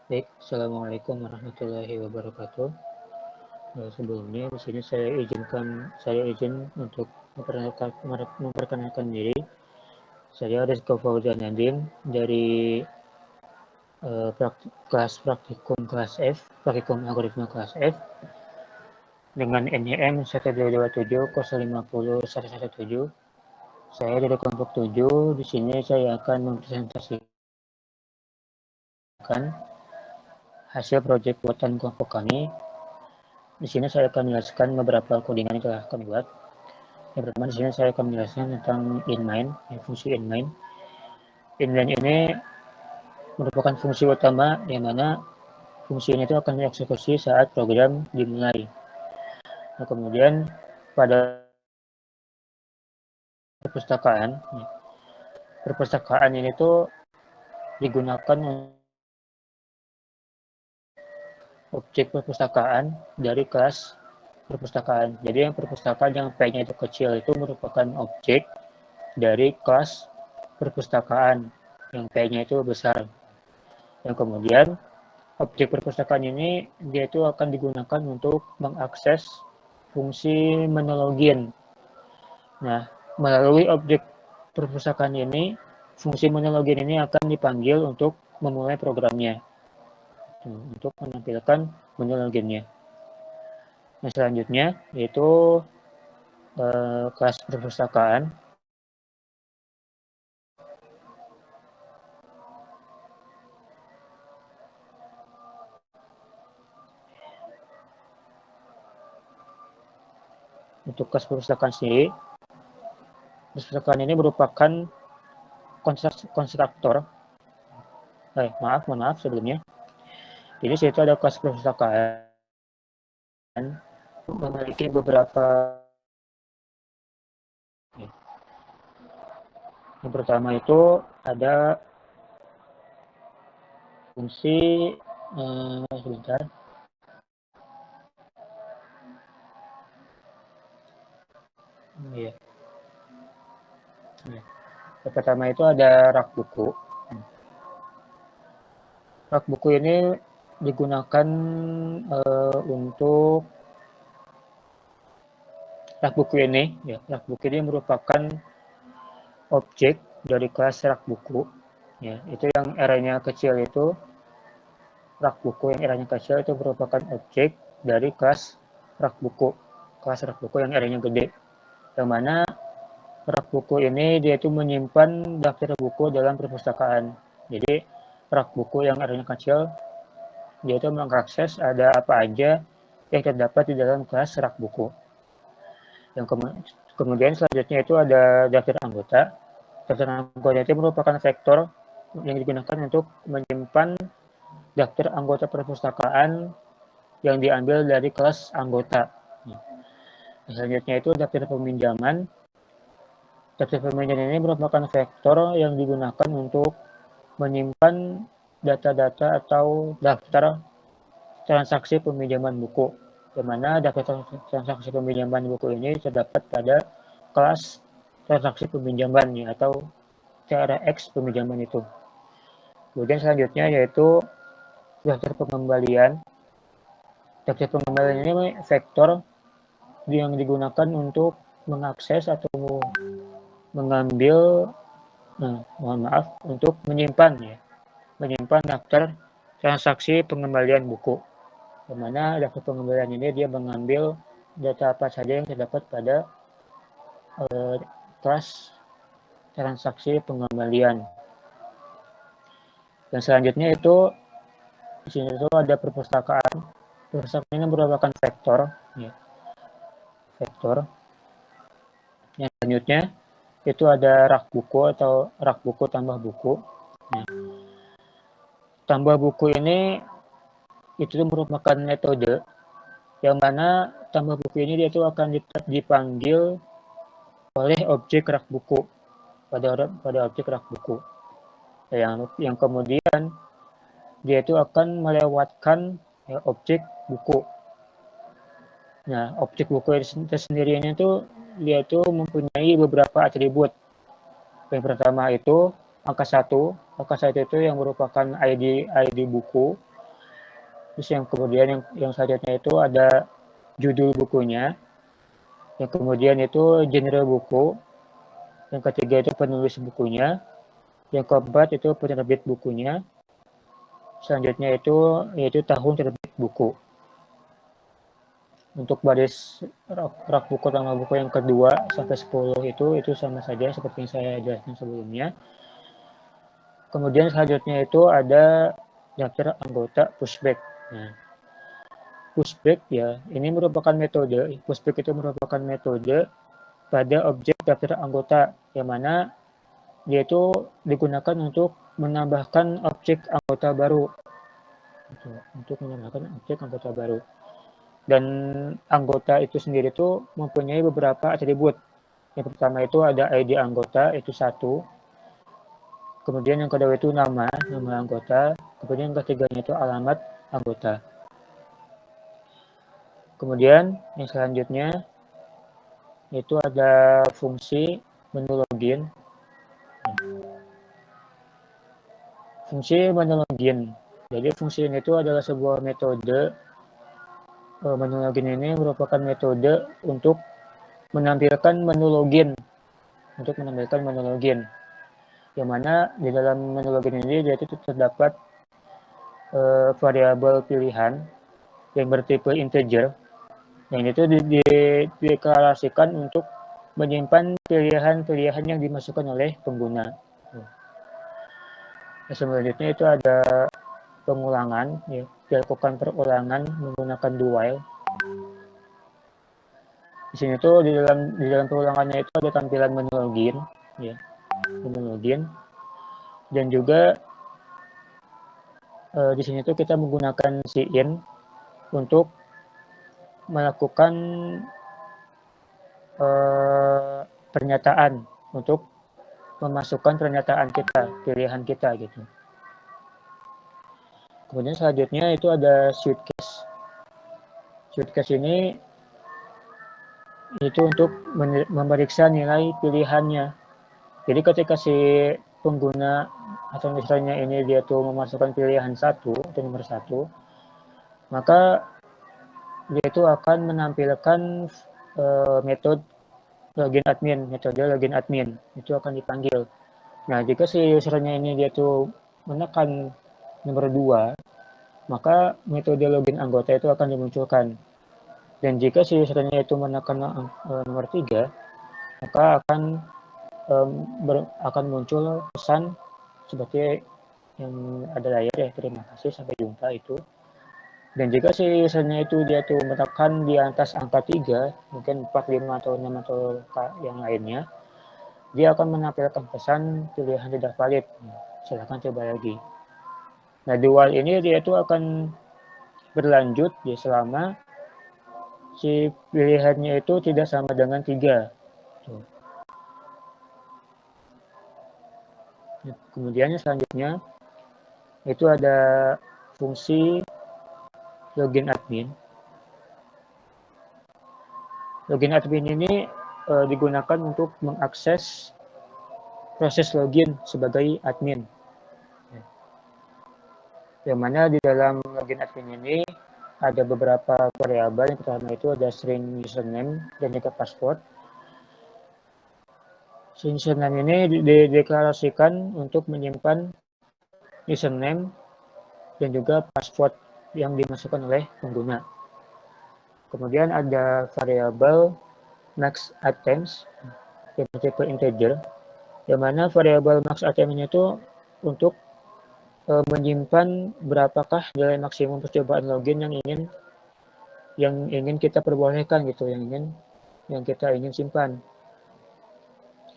Baik, Assalamualaikum warahmatullahi wabarakatuh. Sebelumnya di sini saya izin untuk memperkenalkan diri. Saya Rizko Fauzan Nadim dari kelas praktikum algoritma kelas F dengan NIM 12270501117. Saya dari kelompok 7. Di sini saya akan mempresentasikan hasil proyek buatan kelompok kami. Di sini saya akan menjelaskan beberapa codingan yang telah kami buat. Yang pertama di sini saya akan menjelaskan tentang inline, fungsi inline. Inline ini merupakan fungsi utama yang mana fungsi ini itu akan dieksekusi saat program dimulai. Nah, kemudian pada perpustakaan, perpustakaan ini tuh digunakan objek perpustakaan dari kelas perpustakaan. Jadi yang perpustakaan yang P-nya itu kecil itu merupakan objek dari kelas perpustakaan yang P-nya itu besar. Yang kemudian objek perpustakaan ini dia itu akan digunakan untuk mengakses fungsi menelogin. Nah, melalui objek perpustakaan ini, fungsi menelogin ini akan dipanggil untuk memulai programnya, untuk menampilkan meneloginnya. Nah, selanjutnya yaitu kelas perpustakaan. Untuk kelas perpustakaan sendiri, perpustakaan ini merupakan konstruktor. Mohon maaf sebelumnya. Jadi situ ada kelas perpustakaan memiliki beberapa. Yang pertama itu ada fungsi sebentar. Iya. Yang pertama itu ada rak buku. Rak buku ini digunakan untuk rak buku ini, ya, rak buku ini merupakan objek dari kelas rak buku. Ya, itu yang arraynya kecil itu rak buku yang arraynya kecil itu merupakan objek dari kelas rak buku. Kelas rak buku yang arraynya gede. Yang mana rak buku ini dia itu menyimpan daftar buku dalam perpustakaan. Jadi rak buku yang arraynya kecil dia itu mengakses ada apa aja yang terdapat di dalam kelas rak buku. Yang kemudian selanjutnya itu ada daftar anggota. Daftar anggota itu merupakan vektor yang digunakan untuk menyimpan daftar anggota perpustakaan yang diambil dari kelas anggota. Selanjutnya itu daftar peminjaman. Daftar peminjaman ini merupakan vektor yang digunakan untuk menyimpan data-data atau daftar transaksi peminjaman buku, di mana daftar transaksi peminjaman buku ini terdapat pada kelas transaksi peminjaman ya, atau TRX peminjaman itu. Kemudian selanjutnya yaitu daftar pengembalian. Daftar pengembalian ini vektor yang digunakan untuk mengakses atau mengambil, untuk menyimpan daftar transaksi pengembalian buku. Di mana daftar pengembalian ini dia mengambil data apa saja yang terdapat pada kelas transaksi pengembalian. Dan selanjutnya itu di sini itu ada perpustakaan. Perpustakaan ini merupakan vektor, ya, vektor. Yang selanjutnya itu ada rak buku atau rak buku tambah buku. Ya. Tambah buku ini itu merupakan metode yang mana tambah buku ini dia itu akan dipanggil oleh objek rak buku pada objek rak buku. Yang kemudian dia itu akan melewatkan objek buku. Nah, objek buku itu sendiri ini tuh dia itu mempunyai beberapa atribut. Yang pertama itu angka 1. Angka 1 itu yang merupakan ID buku. Terus yang kemudian yang selanjutnya itu ada judul bukunya, yang kemudian itu genre buku, yang ketiga itu penulis bukunya, yang keempat itu penerbit bukunya, selanjutnya itu yaitu tahun terbit buku. Untuk baris rak buku nama buku yang kedua sampai 10 itu sama saja seperti yang saya jelaskan sebelumnya. Kemudian selanjutnya itu ada daftar anggota pushback. Nah, pushback ya, ini merupakan metode, pushback itu merupakan metode pada objek daftar anggota, yang mana dia itu digunakan untuk menambahkan objek anggota baru. Untuk menambahkan objek anggota baru. Dan anggota itu sendiri itu mempunyai beberapa atribut. Yang pertama itu ada ID anggota, itu satu. Kemudian yang kedua itu nama anggota. Kemudian yang ketiganya itu alamat anggota. Kemudian yang selanjutnya itu ada fungsi menu login. Fungsi menu login. Jadi fungsi ini itu adalah sebuah metode. Menu login ini merupakan metode untuk menampilkan menu login. Yang mana di dalam menu login ini dia itu terdapat variabel pilihan yang bertipe integer. Yang itu dideklarasikan untuk menyimpan pilihan-pilihan yang dimasukkan oleh pengguna. Selanjutnya itu ada pengulangan, ya, dilakukan perulangan menggunakan do while. Di sini tuh di dalam perulangannya itu ada tampilan menu login, ya, menu login, dan juga di sini tuh kita menggunakan cin untuk melakukan pernyataan, untuk memasukkan pernyataan kita, pilihan kita gitu. Kemudian selanjutnya itu ada suitcase. Suitcase ini itu untuk memeriksa nilai pilihannya. Jadi ketika si pengguna atau misalnya ini dia tuh memasukkan pilihan satu atau nomor satu, maka dia itu akan menampilkan metode login admin itu akan dipanggil. Nah, jika si usernya ini dia tuh menekan nomor 2, maka metode login anggota itu akan dimunculkan. Dan jika si usernya itu menekan nomor 3, maka akan muncul pesan seperti yang ada layar ya, terima kasih, sampai jumpa itu. Dan jika si usernya itu dia tuh menekan di atas angka 3, mungkin 4, 5, atau 6 atau yang lainnya, dia akan menampilkan pesan pilihan tidak valid. Silahkan coba lagi. Nah, di while ini dia itu akan berlanjut ya selama si pilihannya itu tidak sama dengan 3. Kemudian selanjutnya itu ada fungsi login admin. Login admin ini digunakan untuk mengakses proses login sebagai admin. Yang mana di dalam login admin ini ada beberapa variabel. Yang pertama itu ada string username dan juga password. String username ini dideklarasikan untuk menyimpan username dan juga password yang dimasukkan oleh pengguna. Kemudian ada variabel max items yang bertipe integer, yang mana variabel max item ini itu untuk menyimpan berapakah nilai maksimum percobaan login yang ingin kita perbolehkan gitu, yang kita ingin simpan.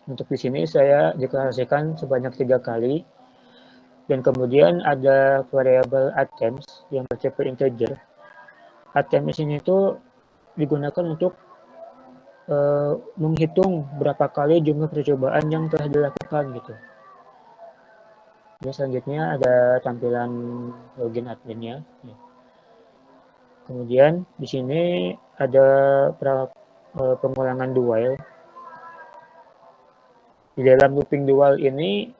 Untuk di sini saya deklarasikan sebanyak 3 kali. Dan kemudian ada variabel items yang bertipe integer. Items ini itu digunakan untuk menghitung berapa kali jumlah percobaan yang telah dilakukan gitu. Dan selanjutnya ada tampilan login adminnya. Kemudian di sini ada pengulangan do while. Di dalam looping do while ini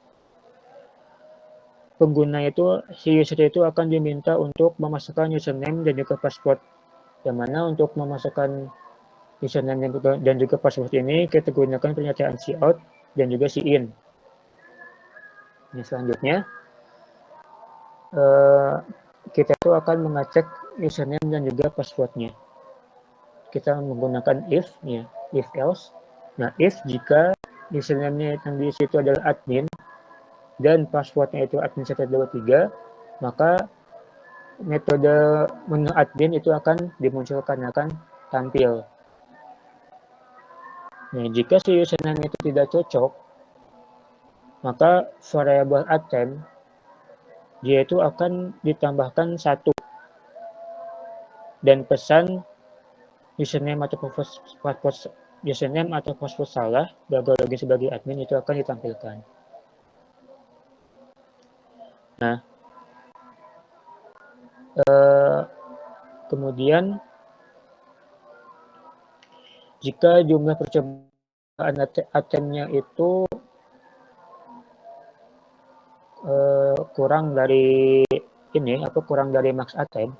pengguna itu, si user itu akan diminta untuk memasukkan username dan juga password. Yang mana untuk memasukkan username dan juga password ini kita gunakan pernyataan cout dan juga in. Nah, selanjutnya kita itu akan mengecek username dan juga passwordnya. Kita menggunakan if, ya, if else. Nah, if jika username-nya yang di situ adalah admin dan passwordnya itu admin 123, maka metode menu admin itu akan dimunculkan, akan tampil. Nah, jika si username itu tidak cocok, maka variabel attempt dia itu akan ditambahkan 1 dan pesan username atau password salah gagal login sebagai admin itu akan ditampilkan. Nah, kemudian jika jumlah percobaan attempt-nya itu kurang dari max attempt,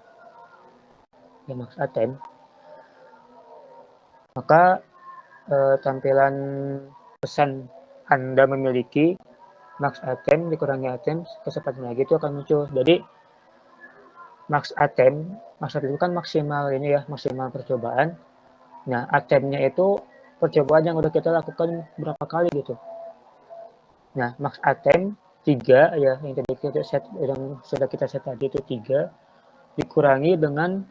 maka tampilan pesan Anda memiliki max attempt dikurangi attempt kecepatan lagi itu akan muncul. Jadi max attempt itu kan maksimal percobaan. Nah, attempt-nya itu percobaan yang udah kita lakukan berapa kali gitu. Nah, max attempt 3 ya, yang tadi kita set, yang sudah kita set tadi itu 3 dikurangi dengan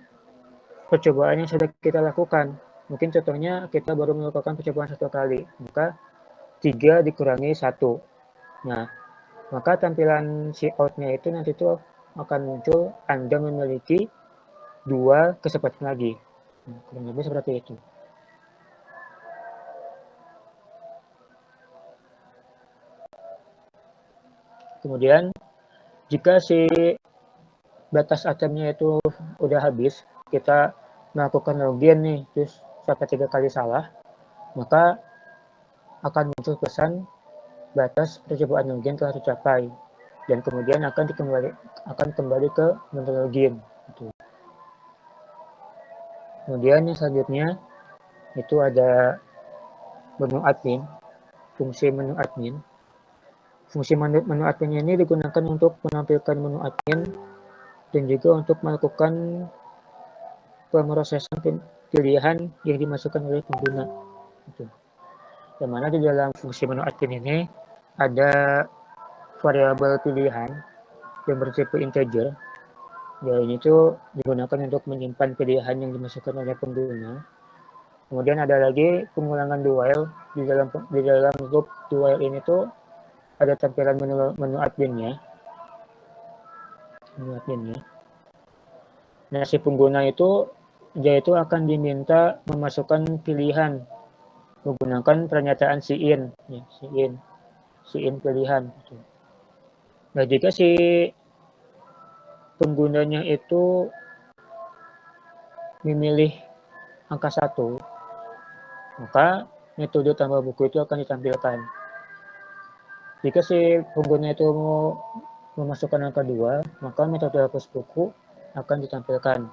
percobaan yang sudah kita lakukan. Mungkin contohnya kita baru melakukan percobaan 1 kali, maka 3 dikurangi 1. Nah, maka tampilan cout-nya itu nanti itu akan muncul Anda memiliki 2 kesempatan lagi. Kurang lebih seperti itu. Kemudian jika si batas attempt-nya itu udah habis, kita melakukan login nih, terus sampai 3 kali salah, maka akan muncul pesan batas percobaan login telah tercapai dan kemudian akan kembali ke menu login. Gitu. Kemudian yang selanjutnya itu ada menu admin, fungsi menu admin. Fungsi menu admin ini digunakan untuk menampilkan menu admin dan juga untuk melakukan pemrosesan pilihan yang dimasukkan oleh pengguna. Gitu. Yang mana di dalam fungsi menu admin ini ada variabel pilihan yang bertipe integer. Ya, ini tuh digunakan untuk menyimpan pilihan yang dimasukkan oleh pengguna. Kemudian ada lagi pengulangan do while. Di dalam loop do while ini tuh ada tampilan menu adminnya. Nah, si pengguna itu dia itu akan diminta memasukkan pilihan menggunakan pernyataan in, ya, in pilihan. Nah, jika si penggunanya itu memilih angka 1, maka metode tambah buku itu akan ditampilkan. Jika si pengguna itu mau memasukkan angka 2, maka metode hapus buku akan ditampilkan.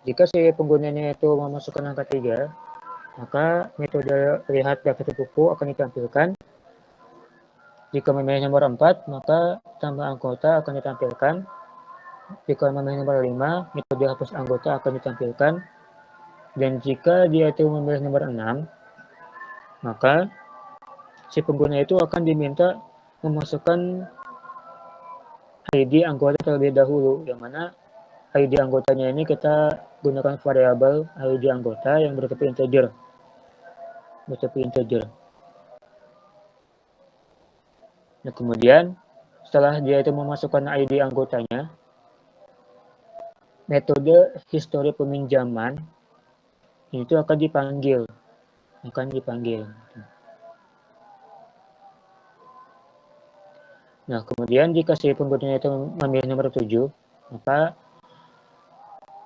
Jika si penggunanya itu memasukkan angka 3, maka metode lihat daftar buku akan ditampilkan. Jika memilih nomor 4, maka tambah anggota akan ditampilkan. Jika memilih nomor 5, metode hapus anggota akan ditampilkan. Dan jika dia itu memilih nomor 6, maka si pengguna itu akan diminta memasukkan ID anggota terlebih dahulu, yang mana ID anggotanya ini kita gunakan variabel ID anggota yang bertipe integer. Nah, kemudian setelah dia itu memasukkan ID anggotanya, metode histori peminjaman itu akan dipanggil. Nah, kemudian jika si pengguna itu memilih nomor 7, maka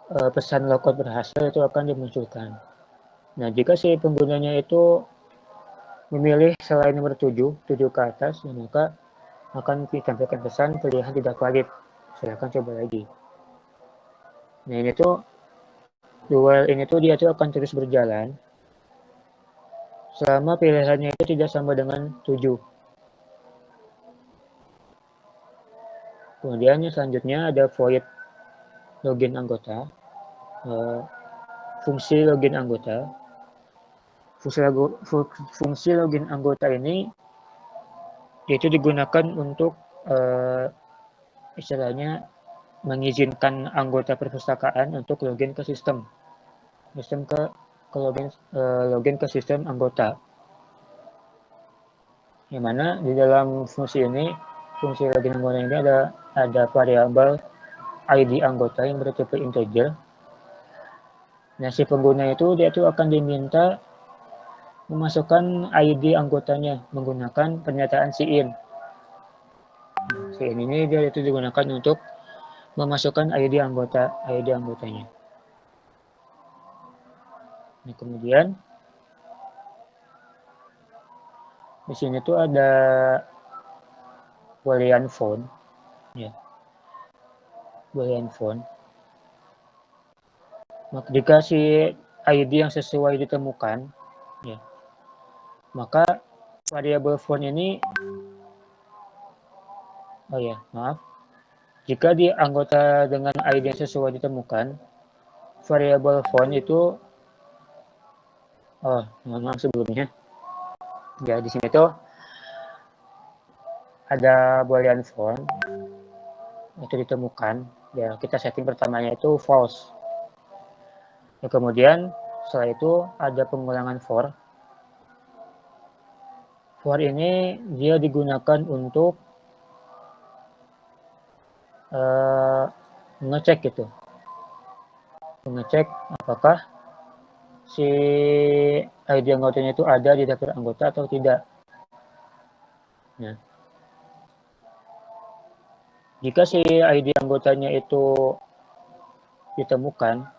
pesan logout berhasil itu akan dimunculkan. Nah, jika si penggunanya itu memilih selain nomor 7 ke atas, maka akan ditampilkan pesan pilihan tidak valid. Silakan coba lagi. Nah ini tuh duel ini tuh dia tuh akan terus berjalan selama pilihannya itu tidak sama dengan 7. Kemudian selanjutnya ada void login anggota. Fungsi login anggota. Fungsi login anggota ini itu digunakan untuk istilahnya mengizinkan anggota perpustakaan untuk login ke sistem login ke sistem anggota. Yang mana di dalam fungsi login anggota ini ada variabel ID anggota yang bertipe integer. Nah, si pengguna itu dia tuh akan diminta memasukkan ID anggotanya menggunakan pernyataan SIN. SIN ini dia itu digunakan untuk memasukkan ID anggotanya. Nah, kemudian di sini tuh ada boolean font, ya. Boolean font. Maka jika si ID yang sesuai ditemukan, ya, maka variabel font ini, jika di anggota dengan ID yang sesuai ditemukan, variabel font itu, maaf sebelumnya, ya di sini tuh ada boolean font itu ditemukan, ya kita setting pertamanya itu false. Ya, kemudian setelah itu ada pengulangan for. For ini dia digunakan untuk mengecek gitu. Mengecek apakah si ID anggotanya itu ada di daftar anggota atau tidak. Nah, jika si ID anggotanya itu ditemukan,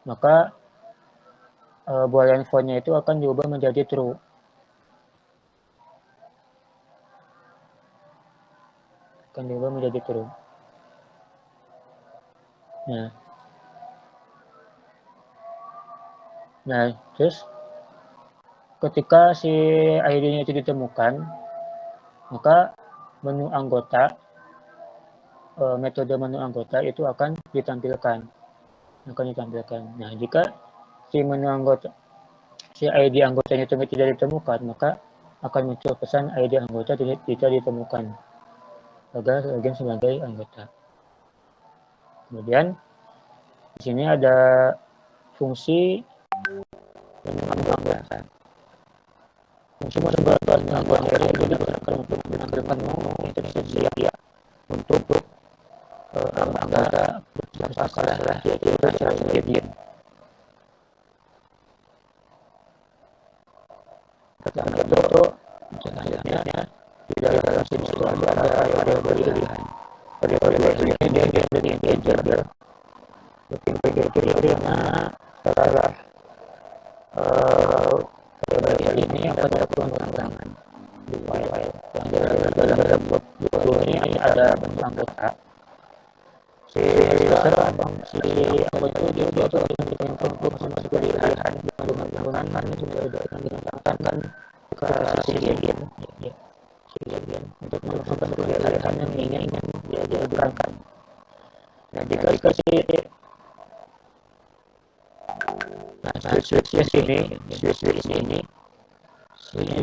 maka boolean font-nya itu akan diubah menjadi true. Nah, terus ketika si ID-nya itu ditemukan, maka menu anggota, metode menu anggota itu akan ditampilkan. Nah, jika si ID anggotanya itu tidak ditemukan, maka akan muncul pesan ID anggota tidak ditemukan agar login sebagai anggota. Kemudian di sini ada fungsi penambahan. Fungsi penambahan anggota ini digunakan untuk menampilkan menu yang tersedia untuk anggota perpustakaan yaitu secara sendiri. Pertama itu selanjutnya di dalam sini selalu ada variabel pilihan. Variabel ini dia dari integer. Karena setelah variabel ini akan dilakukan pengulangan di file. Dalam buku ini ada bentuk anggota. Si anggota itu dia tuh untuk masuk pilihan dengan pengulangan juga akan ditambahkan ke SIN untuk melakukan pilihan yang ingin dia gerakan. Nah, jika dikasih switch ini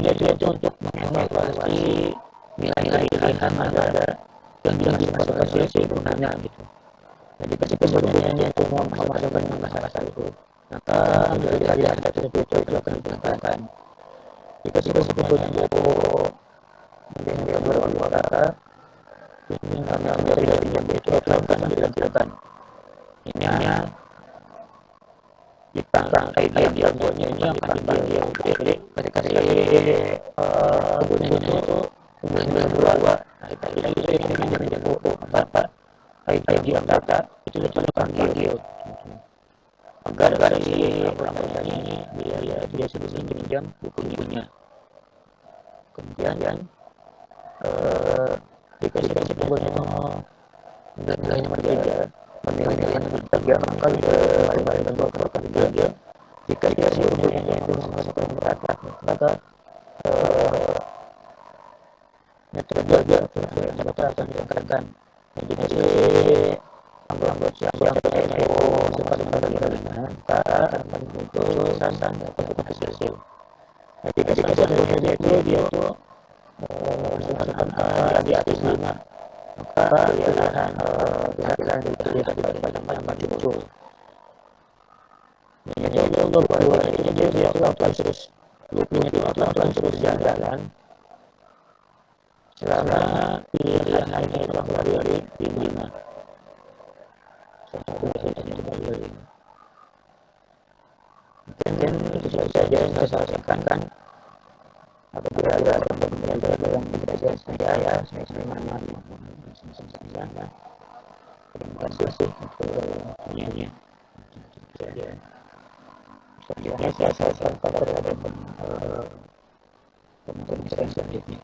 dia itu untuk mengevaluasi nilai pilihan ada yang dimasukkan si gunanya gitu. Nah, jika sebenarnya itu mau memasukkan bahasa itu, maka dari data tersebut itu akan ditemukan. Jika sebenarnya itu menjadi beberapa kata, ini yang dari itu akan dilakukan. Ini hanya ditangkap ID anggotanya ini akan dipanggil ketika kemudian itu berdua kita ini menjadi apa ID anggota itu dipanggil agar dari anggotanya ini dia sebelum pinjam bukunya. Kemudian jika sebuah nilainya berbeda, nilainya berbeda maka kembali bentuk berbeda. Jika dia sebelumnya itu memasukkan berat, maka metode yang akan diangkatkan. Jadi anggota siapa itu sebagai bagaimana maka akan membentuk dan dapat hasil. Jadi ketika sebelumnya dia itu masukkan di atas 5, maka pilihan diberikan kepada banyak muncul. Jadi dia akan terus jalan selama pilihannya itu kembali di 5. Mungkin itu saja yang saya sampaikan kan. Apabila ada yang berbeda saya terima kasih untuk pertanyaannya. Selanjutnya saya sampaikan kepada teman-teman selanjutnya.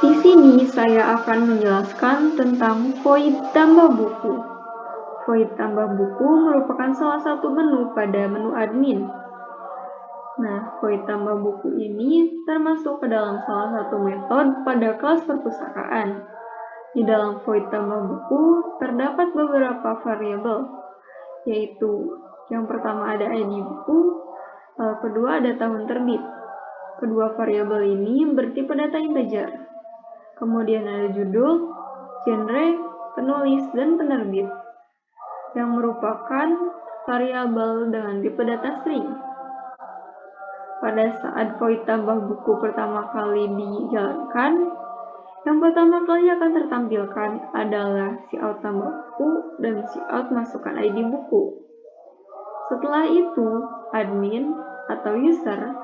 Di sini saya akan menjelaskan tentang void tambah buku. Void tambah buku merupakan salah satu menu pada menu admin. Nah, void tambah buku ini termasuk ke dalam salah satu metode pada kelas perpustakaan. Di dalam void tambah buku terdapat beberapa variabel, yaitu yang pertama ada ID buku, kedua ada tahun terbit. Kedua variabel ini bertipe data integer. Kemudian ada judul, genre, penulis, dan penerbit, yang merupakan variabel dengan tipe data string. Pada saat void tambah buku pertama kali dijalankan, yang pertama kali akan tertampilkan adalah cout tambah buku dan cout masukkan ID buku. Setelah itu, admin atau user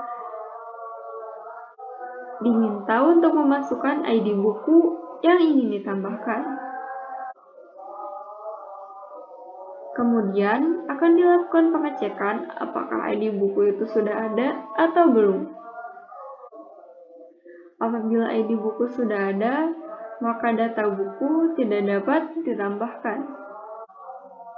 diminta untuk memasukkan ID buku yang ingin ditambahkan. Kemudian akan dilakukan pengecekan apakah ID buku itu sudah ada atau belum. Apabila ID buku sudah ada, maka data buku tidak dapat ditambahkan.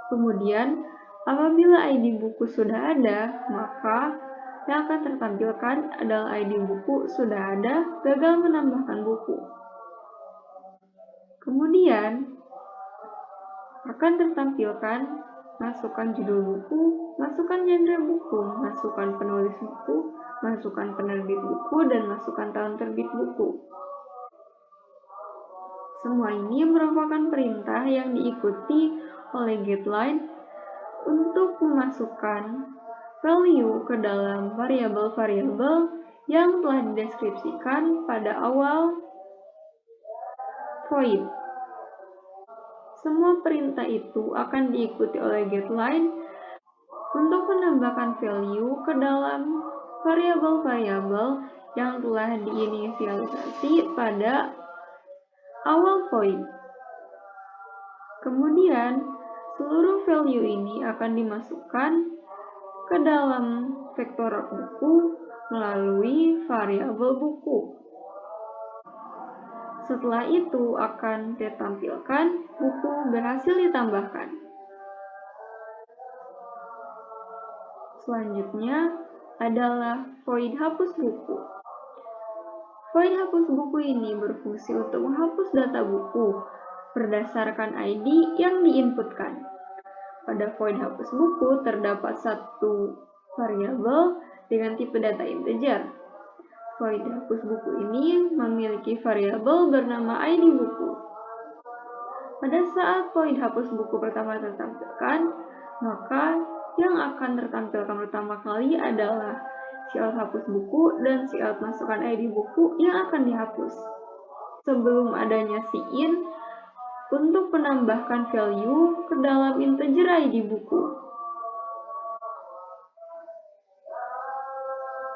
Kemudian, apabila ID buku sudah ada, maka yang akan tertampilkan adalah ID buku sudah ada, gagal menambahkan buku. Kemudian, akan tertampilkan masukkan judul buku, masukkan genre buku, masukkan penulis buku, masukkan penerbit buku, dan masukkan tahun terbit buku. Semua ini merupakan perintah yang diikuti oleh getLine untuk memasukkan value ke dalam variabel-variabel yang telah dideskripsikan pada awal void. Semua perintah itu akan diikuti oleh getLine untuk menambahkan value ke dalam variabel-variabel yang telah diinisialisasi pada awal void. Kemudian, seluruh value ini akan dimasukkan ke dalam vektor buku melalui variabel buku. Setelah itu akan ditampilkan buku berhasil ditambahkan. Selanjutnya adalah void hapus buku. Void hapus buku ini berfungsi untuk menghapus data buku berdasarkan ID yang diinputkan. Pada void hapus buku terdapat satu variabel dengan tipe data integer. Void hapus buku ini memiliki variabel bernama ID buku. Pada saat void hapus buku pertama tertampilkan, maka yang akan tertampilkan pertama kali adalah cout hapus buku dan cout masukkan ID buku yang akan dihapus. Sebelum adanya cin untuk menambahkan value ke dalam integer ID buku.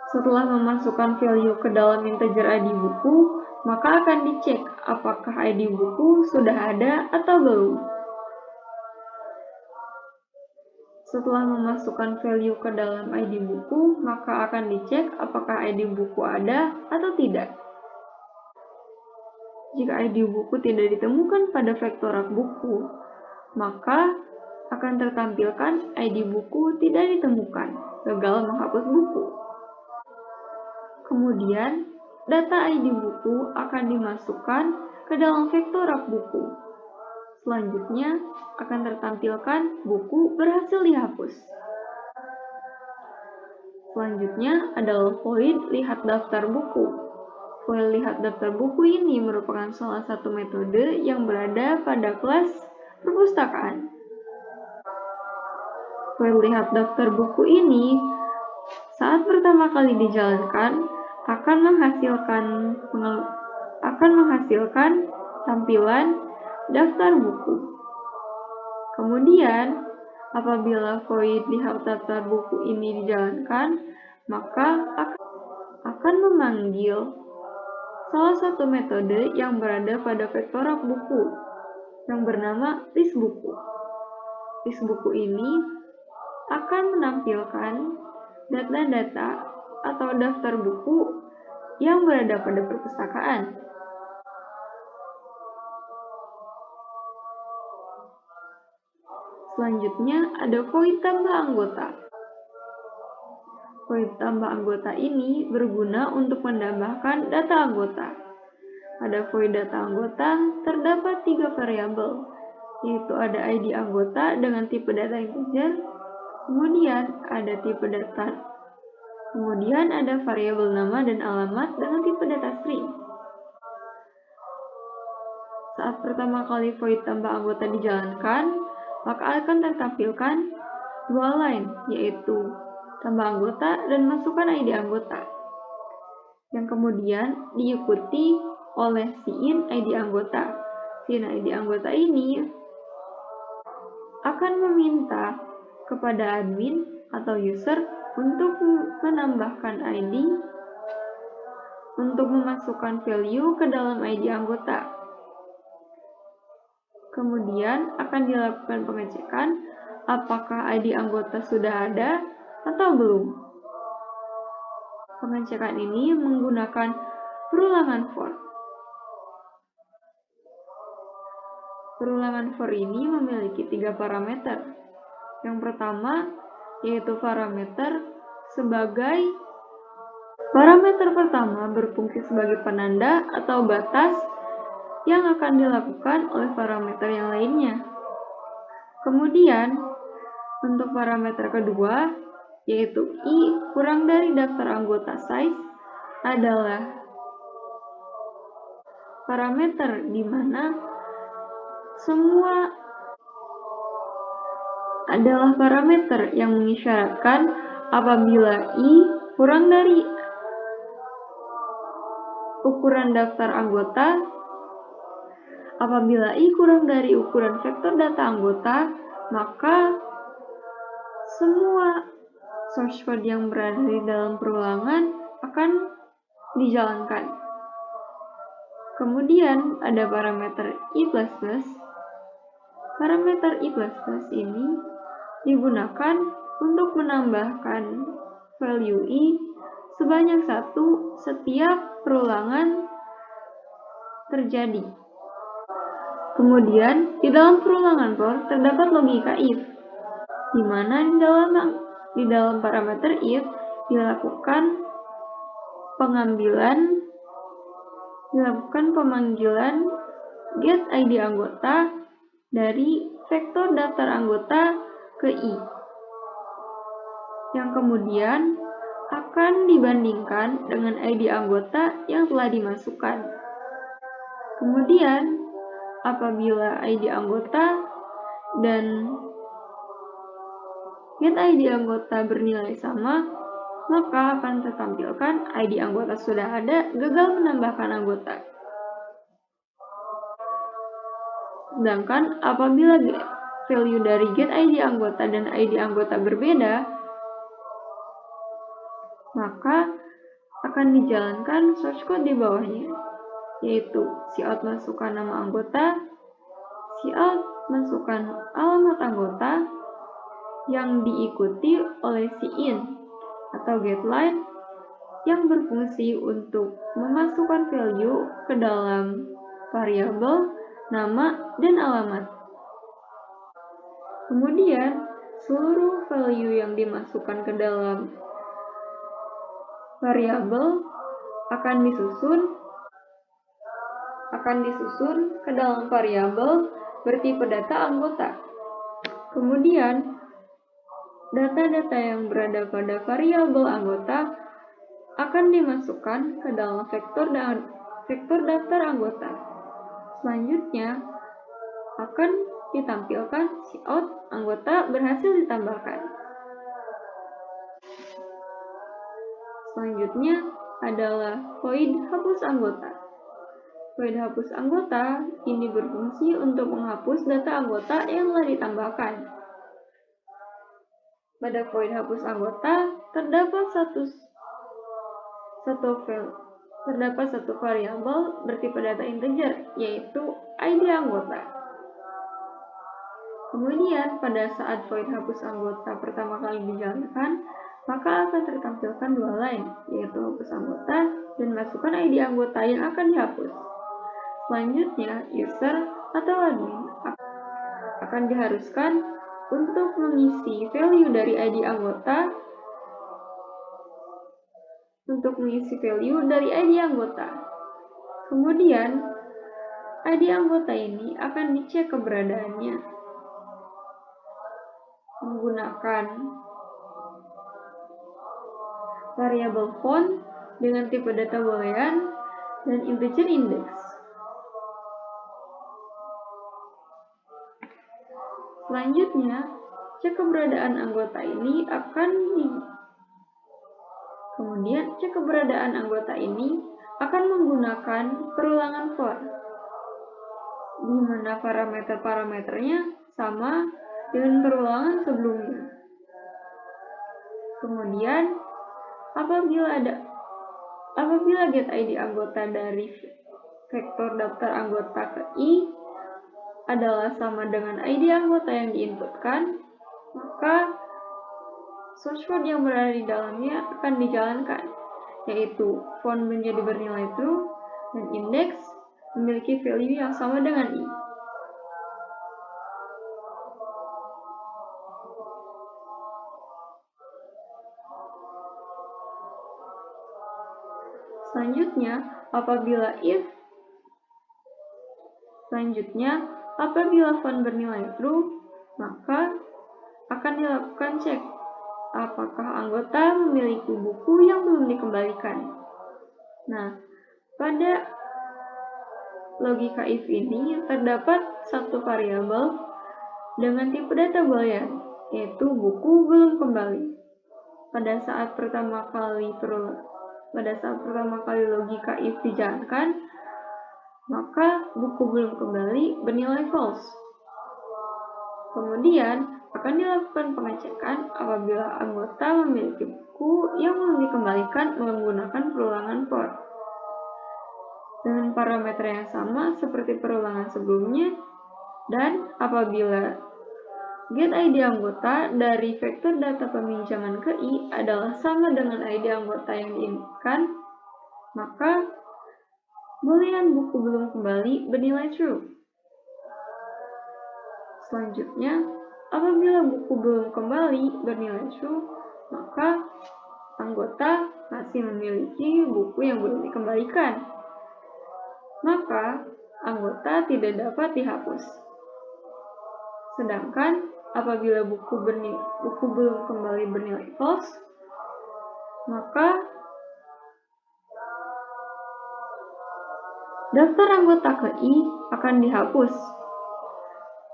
Setelah memasukkan value ke dalam integer ID buku, maka akan dicek apakah ID buku sudah ada atau belum. Setelah memasukkan value ke dalam ID buku, maka akan dicek apakah ID buku ada atau tidak. Jika ID buku tidak ditemukan pada vektor rak buku, maka akan tertampilkan ID buku tidak ditemukan, gagal menghapus buku. Kemudian, data ID buku akan dimasukkan ke dalam vektor rak buku. Selanjutnya, akan tertampilkan buku berhasil dihapus. Selanjutnya adalah void lihat daftar buku. Void lihat daftar buku ini merupakan salah satu metode yang berada pada kelas perpustakaan. Void lihat daftar buku ini saat pertama kali dijalankan akan menghasilkan tampilan daftar buku. Kemudian, apabila void lihat daftar buku ini dijalankan, maka akan memanggil salah satu metode yang berada pada vektor rak buku yang bernama list buku. List buku ini akan menampilkan data-data atau daftar buku yang berada pada perpustakaan. Selanjutnya ada void tambah anggota. Void tambah anggota ini berguna untuk menambahkan data anggota. Pada void data anggota terdapat 3 variabel, yaitu ada ID anggota dengan tipe data integer, kemudian ada variabel nama dan alamat dengan tipe data string. Saat pertama kali void tambah anggota dijalankan, maka akan tertampilkan 2 line, yaitu tambah anggota dan masukkan ID anggota, yang kemudian diikuti oleh sin ID anggota. Sin ID anggota ini akan meminta kepada admin atau user untuk menambahkan ID untuk memasukkan value ke dalam ID anggota. Kemudian akan dilakukan pengecekan apakah ID anggota sudah ada atau belum. Pengecekan ini menggunakan perulangan for. Perulangan for ini memiliki 3 parameter. Yang pertama yaitu parameter pertama berfungsi sebagai penanda atau batas yang akan dilakukan oleh parameter yang lainnya. Kemudian, untuk parameter kedua, yaitu I kurang dari daftar anggota size, adalah parameter di mana semua adalah parameter yang mengisyaratkan apabila I kurang dari ukuran daftar anggota, apabila I kurang dari ukuran vektor data anggota, maka semua source code yang berada di dalam perulangan akan dijalankan. Kemudian ada parameter I++. Parameter I++ ini digunakan untuk menambahkan value I sebanyak 1 setiap perulangan terjadi. Kemudian, di dalam perulangan for terdapat logika if, di mana di dalam parameter if dilakukan pemanggilan get ID anggota dari vektor daftar anggota ke I, yang kemudian akan dibandingkan dengan ID anggota yang telah dimasukkan. Kemudian, apabila ID anggota dan get ID anggota bernilai sama, maka akan tertampilkan ID anggota sudah ada, gagal menambahkan anggota. Sedangkan apabila value dari get ID anggota dan ID anggota berbeda, maka akan dijalankan source code di bawahnya, yaitu cout masukkan nama anggota, cout masukkan alamat anggota, yang diikuti oleh cin atau getLine yang berfungsi untuk memasukkan value ke dalam variabel, nama, dan alamat. Kemudian, seluruh value yang dimasukkan ke dalam variabel akan disusun ke dalam variabel bertipe data anggota. Kemudian, data-data yang berada pada variabel anggota akan dimasukkan ke dalam vektor daftar anggota. Selanjutnya, akan ditampilkan cout anggota berhasil ditambahkan. Selanjutnya adalah void hapus anggota. Void hapus anggota ini berfungsi untuk menghapus data anggota yang telah ditambahkan. Pada void hapus anggota terdapat satu variabel bertipe data integer, yaitu ID anggota. Kemudian, pada saat void hapus anggota pertama kali dijalankan, maka akan tertampilkan dua line, yaitu hapus anggota dan masukkan ID anggota yang akan dihapus. Selanjutnya, user atau admin akan diharuskan untuk mengisi value dari ID anggota Kemudian, ID anggota ini akan dicek keberadaannya menggunakan variabel font dengan tipe data boolean dan integer index. Selanjutnya, cek keberadaan anggota ini akan menggunakan perulangan for, di mana parameter-parameternya sama dengan perulangan sebelumnya. Kemudian, apabila get ID anggota dari vektor daftar anggota ke i adalah sama dengan ID anggota yang diinputkan, maka source code yang berada di dalamnya akan dijalankan, yaitu font menjadi bernilai true dan index memiliki value yang sama dengan i. Selanjutnya, apabila font bernilai true, maka akan dilakukan cek apakah anggota memiliki buku yang belum dikembalikan. Nah, pada logika if ini terdapat satu variabel dengan tipe data boolean, yaitu buku belum kembali. Pada saat pertama kali logika if dijalankan, maka buku belum kembali bernilai false. Kemudian akan dilakukan pengecekan apabila anggota memiliki buku yang belum dikembalikan menggunakan perulangan for dengan parameter yang sama seperti perulangan sebelumnya, dan apabila get ID anggota dari vektor data peminjaman ke i adalah sama dengan ID anggota yang diinginkan, maka boolean buku belum kembali bernilai true. Selanjutnya, apabila buku belum kembali bernilai true, maka anggota masih memiliki buku yang belum dikembalikan. Maka anggota tidak dapat dihapus. Sedangkan apabila buku belum kembali bernilai false, maka daftar anggota ke i akan dihapus.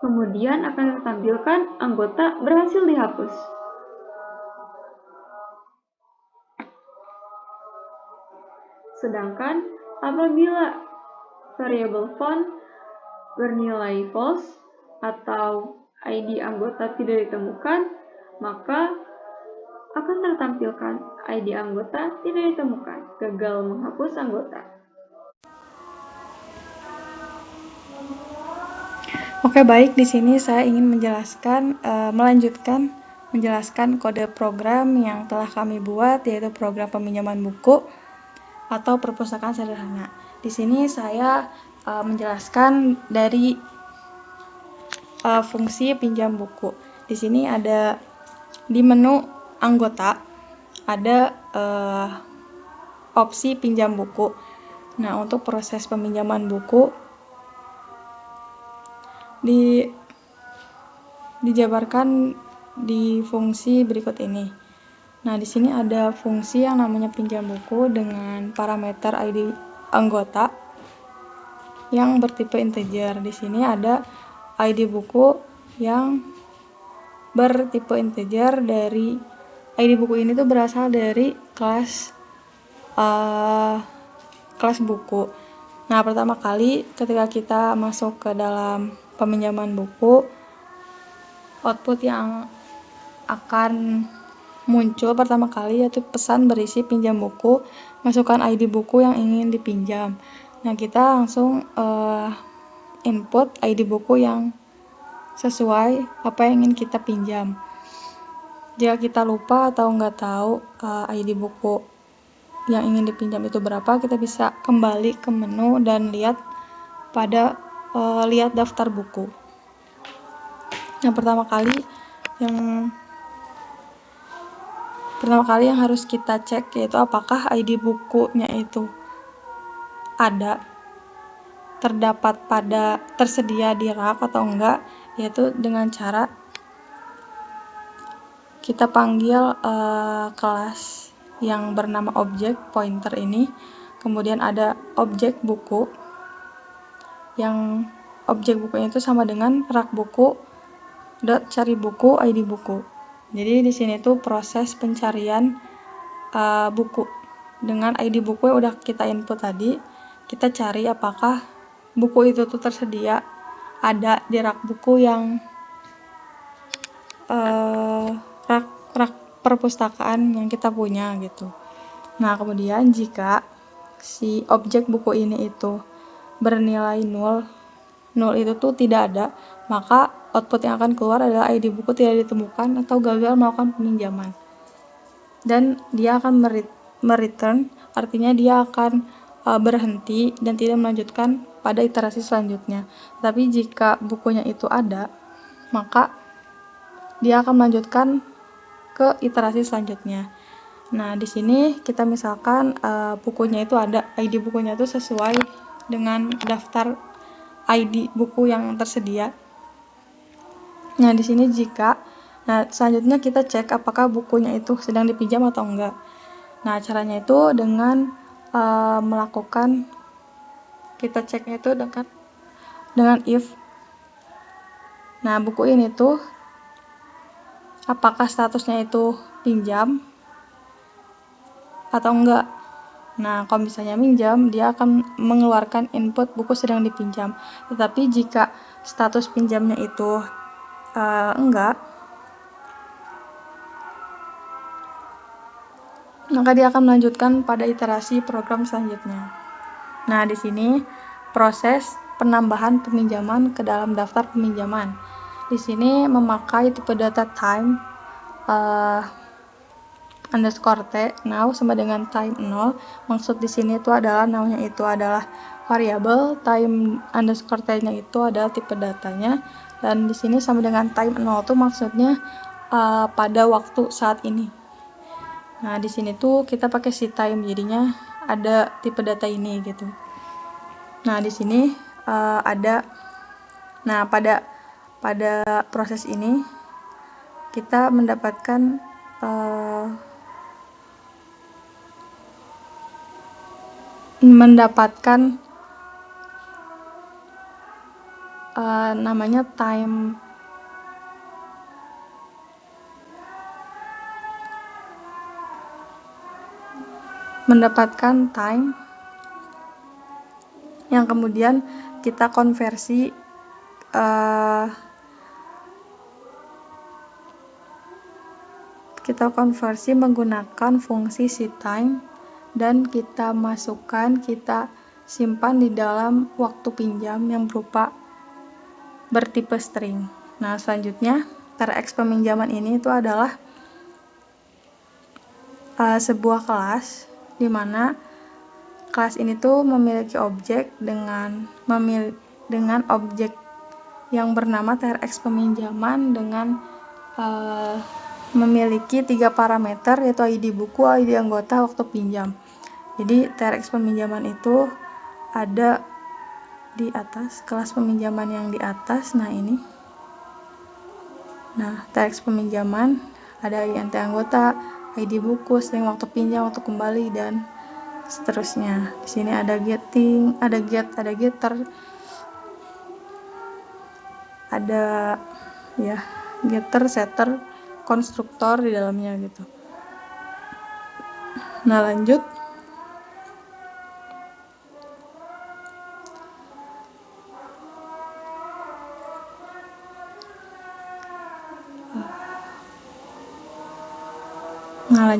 Kemudian akan ditampilkan anggota berhasil dihapus. Sedangkan apabila variabel font bernilai false atau ID anggota tidak ditemukan, maka akan tertampilkan ID anggota tidak ditemukan, gagal menghapus anggota. Oke, baik, di sini saya ingin melanjutkan menjelaskan kode program yang telah kami buat, yaitu program peminjaman buku atau perpustakaan sederhana. Di sini saya menjelaskan dari fungsi pinjam buku. Di sini ada di menu anggota ada opsi pinjam buku. Nah, untuk proses peminjaman buku dijabarkan di fungsi berikut ini. Nah, di sini ada fungsi yang namanya pinjam buku dengan parameter ID anggota yang bertipe integer. Di sini ada ID buku yang bertipe integer. Dari ID buku ini tuh berasal dari kelas buku. Nah, pertama kali ketika kita masuk ke dalam peminjaman buku, output yang akan muncul pertama kali yaitu pesan berisi pinjam buku, masukkan ID buku yang ingin dipinjam. Nah, kita langsung input ID buku yang sesuai apa yang ingin kita pinjam. Jika kita lupa atau nggak tahu ID buku yang ingin dipinjam itu berapa, kita bisa kembali ke menu dan lihat daftar buku. Yang pertama kali yang harus kita cek yaitu apakah ID bukunya itu tersedia di rak atau enggak, yaitu dengan cara kita panggil kelas yang bernama objek pointer ini, kemudian ada objek buku yang objek bukunya itu sama dengan rak buku cari buku ID buku. Jadi di sini tuh proses pencarian buku dengan ID buku yang udah kita input tadi. Kita cari apakah buku itu tuh tersedia ada di rak buku yang rak perpustakaan yang kita punya gitu. Nah, kemudian jika si objek buku ini itu bernilai 0 itu tuh tidak ada, maka output yang akan keluar adalah ID buku tidak ditemukan atau gagal melakukan peminjaman. Dan dia akan mereturn, artinya dia akan berhenti dan tidak melanjutkan pada iterasi selanjutnya. Tapi jika bukunya itu ada, maka dia akan melanjutkan ke iterasi selanjutnya. Nah, di sini kita misalkan bukunya itu ada, ID bukunya itu sesuai dengan daftar ID buku yang tersedia. Nah, di sini selanjutnya kita cek apakah bukunya itu sedang dipinjam atau enggak. Nah, caranya itu dengan kita ceknya itu dengan if. Nah, buku ini tuh apakah statusnya itu pinjam atau enggak. Nah, kalau misalnya minjam, dia akan mengeluarkan input buku sedang dipinjam. Tetapi jika status pinjamnya itu enggak, maka dia akan melanjutkan pada iterasi program selanjutnya. Nah, di sini proses penambahan peminjaman ke dalam daftar peminjaman. Di sini memakai tipe data time underscore t now sama dengan time 0. Maksud di sini itu adalah now-nya itu adalah variabel, time underscore t-nya itu adalah tipe datanya, dan di sini sama dengan time 0 itu maksudnya pada waktu saat ini. Nah, di sini tuh kita pakai si time, jadinya ada tipe data ini gitu. Nah, di sini pada proses ini kita mendapatkan namanya time yang kemudian kita konversi menggunakan fungsi setime dan kita simpan di dalam waktu pinjam yang bertipe string. Nah, selanjutnya TRX peminjaman ini itu adalah sebuah kelas di mana kelas ini tuh memiliki objek dengan objek yang bernama TRX peminjaman dengan memiliki 3 parameter, yaitu ID buku, ID anggota, waktu pinjam. Jadi TRX peminjaman itu ada di atas, kelas peminjaman yang di atas. Nah ini, TRX peminjaman ada INT anggota, ID buku, string waktu pinjam, waktu kembali, dan seterusnya. Di sini ada getting, ada get, ada getter, ada getter, setter, konstruktor di dalamnya gitu. Nah lanjut,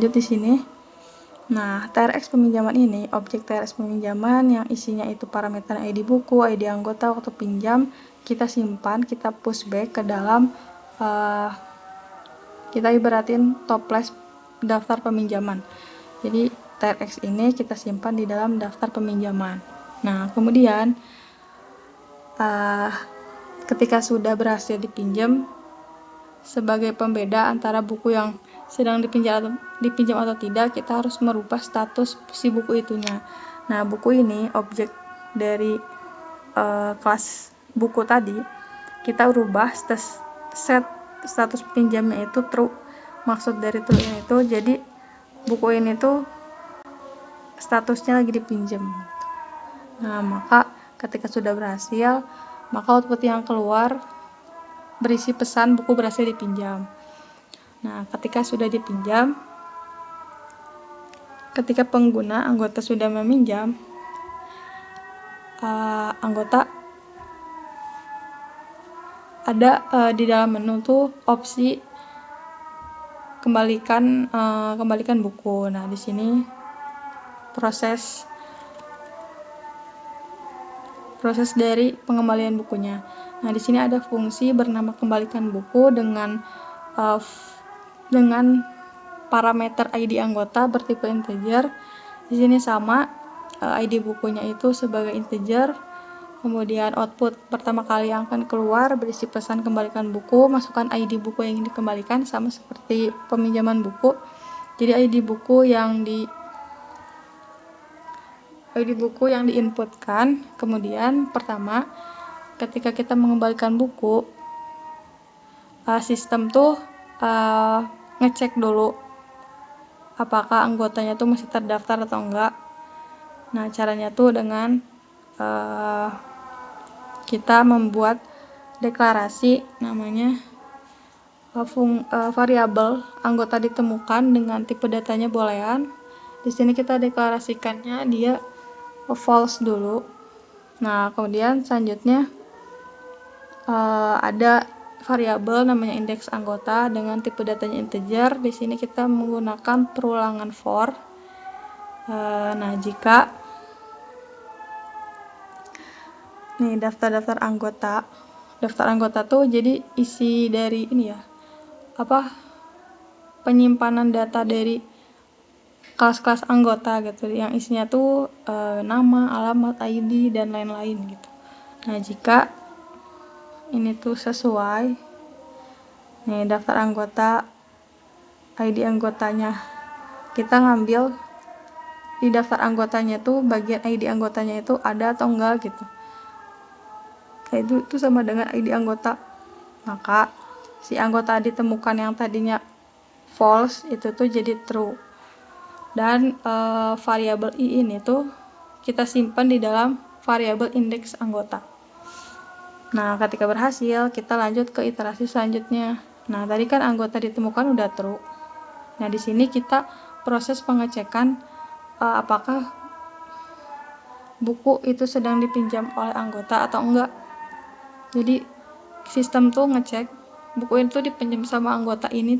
di sini. Nah, TRX peminjaman ini, objek TRX peminjaman yang isinya itu parameter ID buku, ID anggota, waktu pinjam, kita simpan, kita pushback ke dalam, kita ibaratin toples daftar peminjaman. Jadi TRX ini kita simpan di dalam daftar peminjaman. Nah, kemudian ketika sudah berhasil dipinjam, sebagai pembeda antara buku yang sedang dipinjam atau tidak, kita harus merubah status si buku itunya. Nah, buku ini objek dari kelas buku tadi, kita rubah set status pinjamnya itu true. Maksud dari true ini itu, jadi buku ini tuh statusnya lagi dipinjam. Nah, maka ketika sudah berhasil, maka output yang keluar berisi pesan buku berhasil dipinjam. Nah, ketika sudah dipinjam, ketika pengguna anggota sudah meminjam, anggota ada di dalam menu tuh opsi kembalikan buku. Nah, di sini proses dari pengembalian bukunya. Nah, di sini ada fungsi bernama kembalikan buku dengan parameter ID anggota bertipe integer. Di sini sama, ID bukunya itu sebagai integer. Kemudian output pertama kali yang akan keluar berisi pesan kembalikan buku, masukkan ID buku yang ingin dikembalikan, sama seperti peminjaman buku. Jadi ID buku yang diinputkan. Kemudian pertama, ketika kita mengembalikan buku, sistem tuh ngecek dulu apakah anggotanya tuh masih terdaftar atau enggak. Nah, caranya tuh dengan kita membuat deklarasi namanya variabel anggota ditemukan dengan tipe datanya boolean. Di sini kita deklarasikannya dia false dulu. Nah, kemudian selanjutnya ada variabel namanya indeks anggota dengan tipe datanya integer. Di sini kita menggunakan perulangan for. Nah, jika nih daftar anggota tuh jadi isi dari ini ya, penyimpanan data dari kelas-kelas anggota gitu, yang isinya tuh nama, alamat, ID, dan lain-lain gitu. Nah, jika ini tuh sesuai, nih daftar anggota, ID anggotanya, kita ngambil di daftar anggotanya tuh bagian ID anggotanya itu ada atau enggak gitu. Kayak itu sama dengan ID anggota. Maka si anggota ditemukan yang tadinya false itu tuh jadi true. Dan variabel i ini tuh kita simpan di dalam variabel indeks anggota. Nah, ketika berhasil, kita lanjut ke iterasi selanjutnya. Nah, tadi kan anggota ditemukan udah true. Nah, di sini kita proses pengecekan apakah buku itu sedang dipinjam oleh anggota atau enggak. Jadi, sistem tuh ngecek buku itu dipinjam sama anggota ini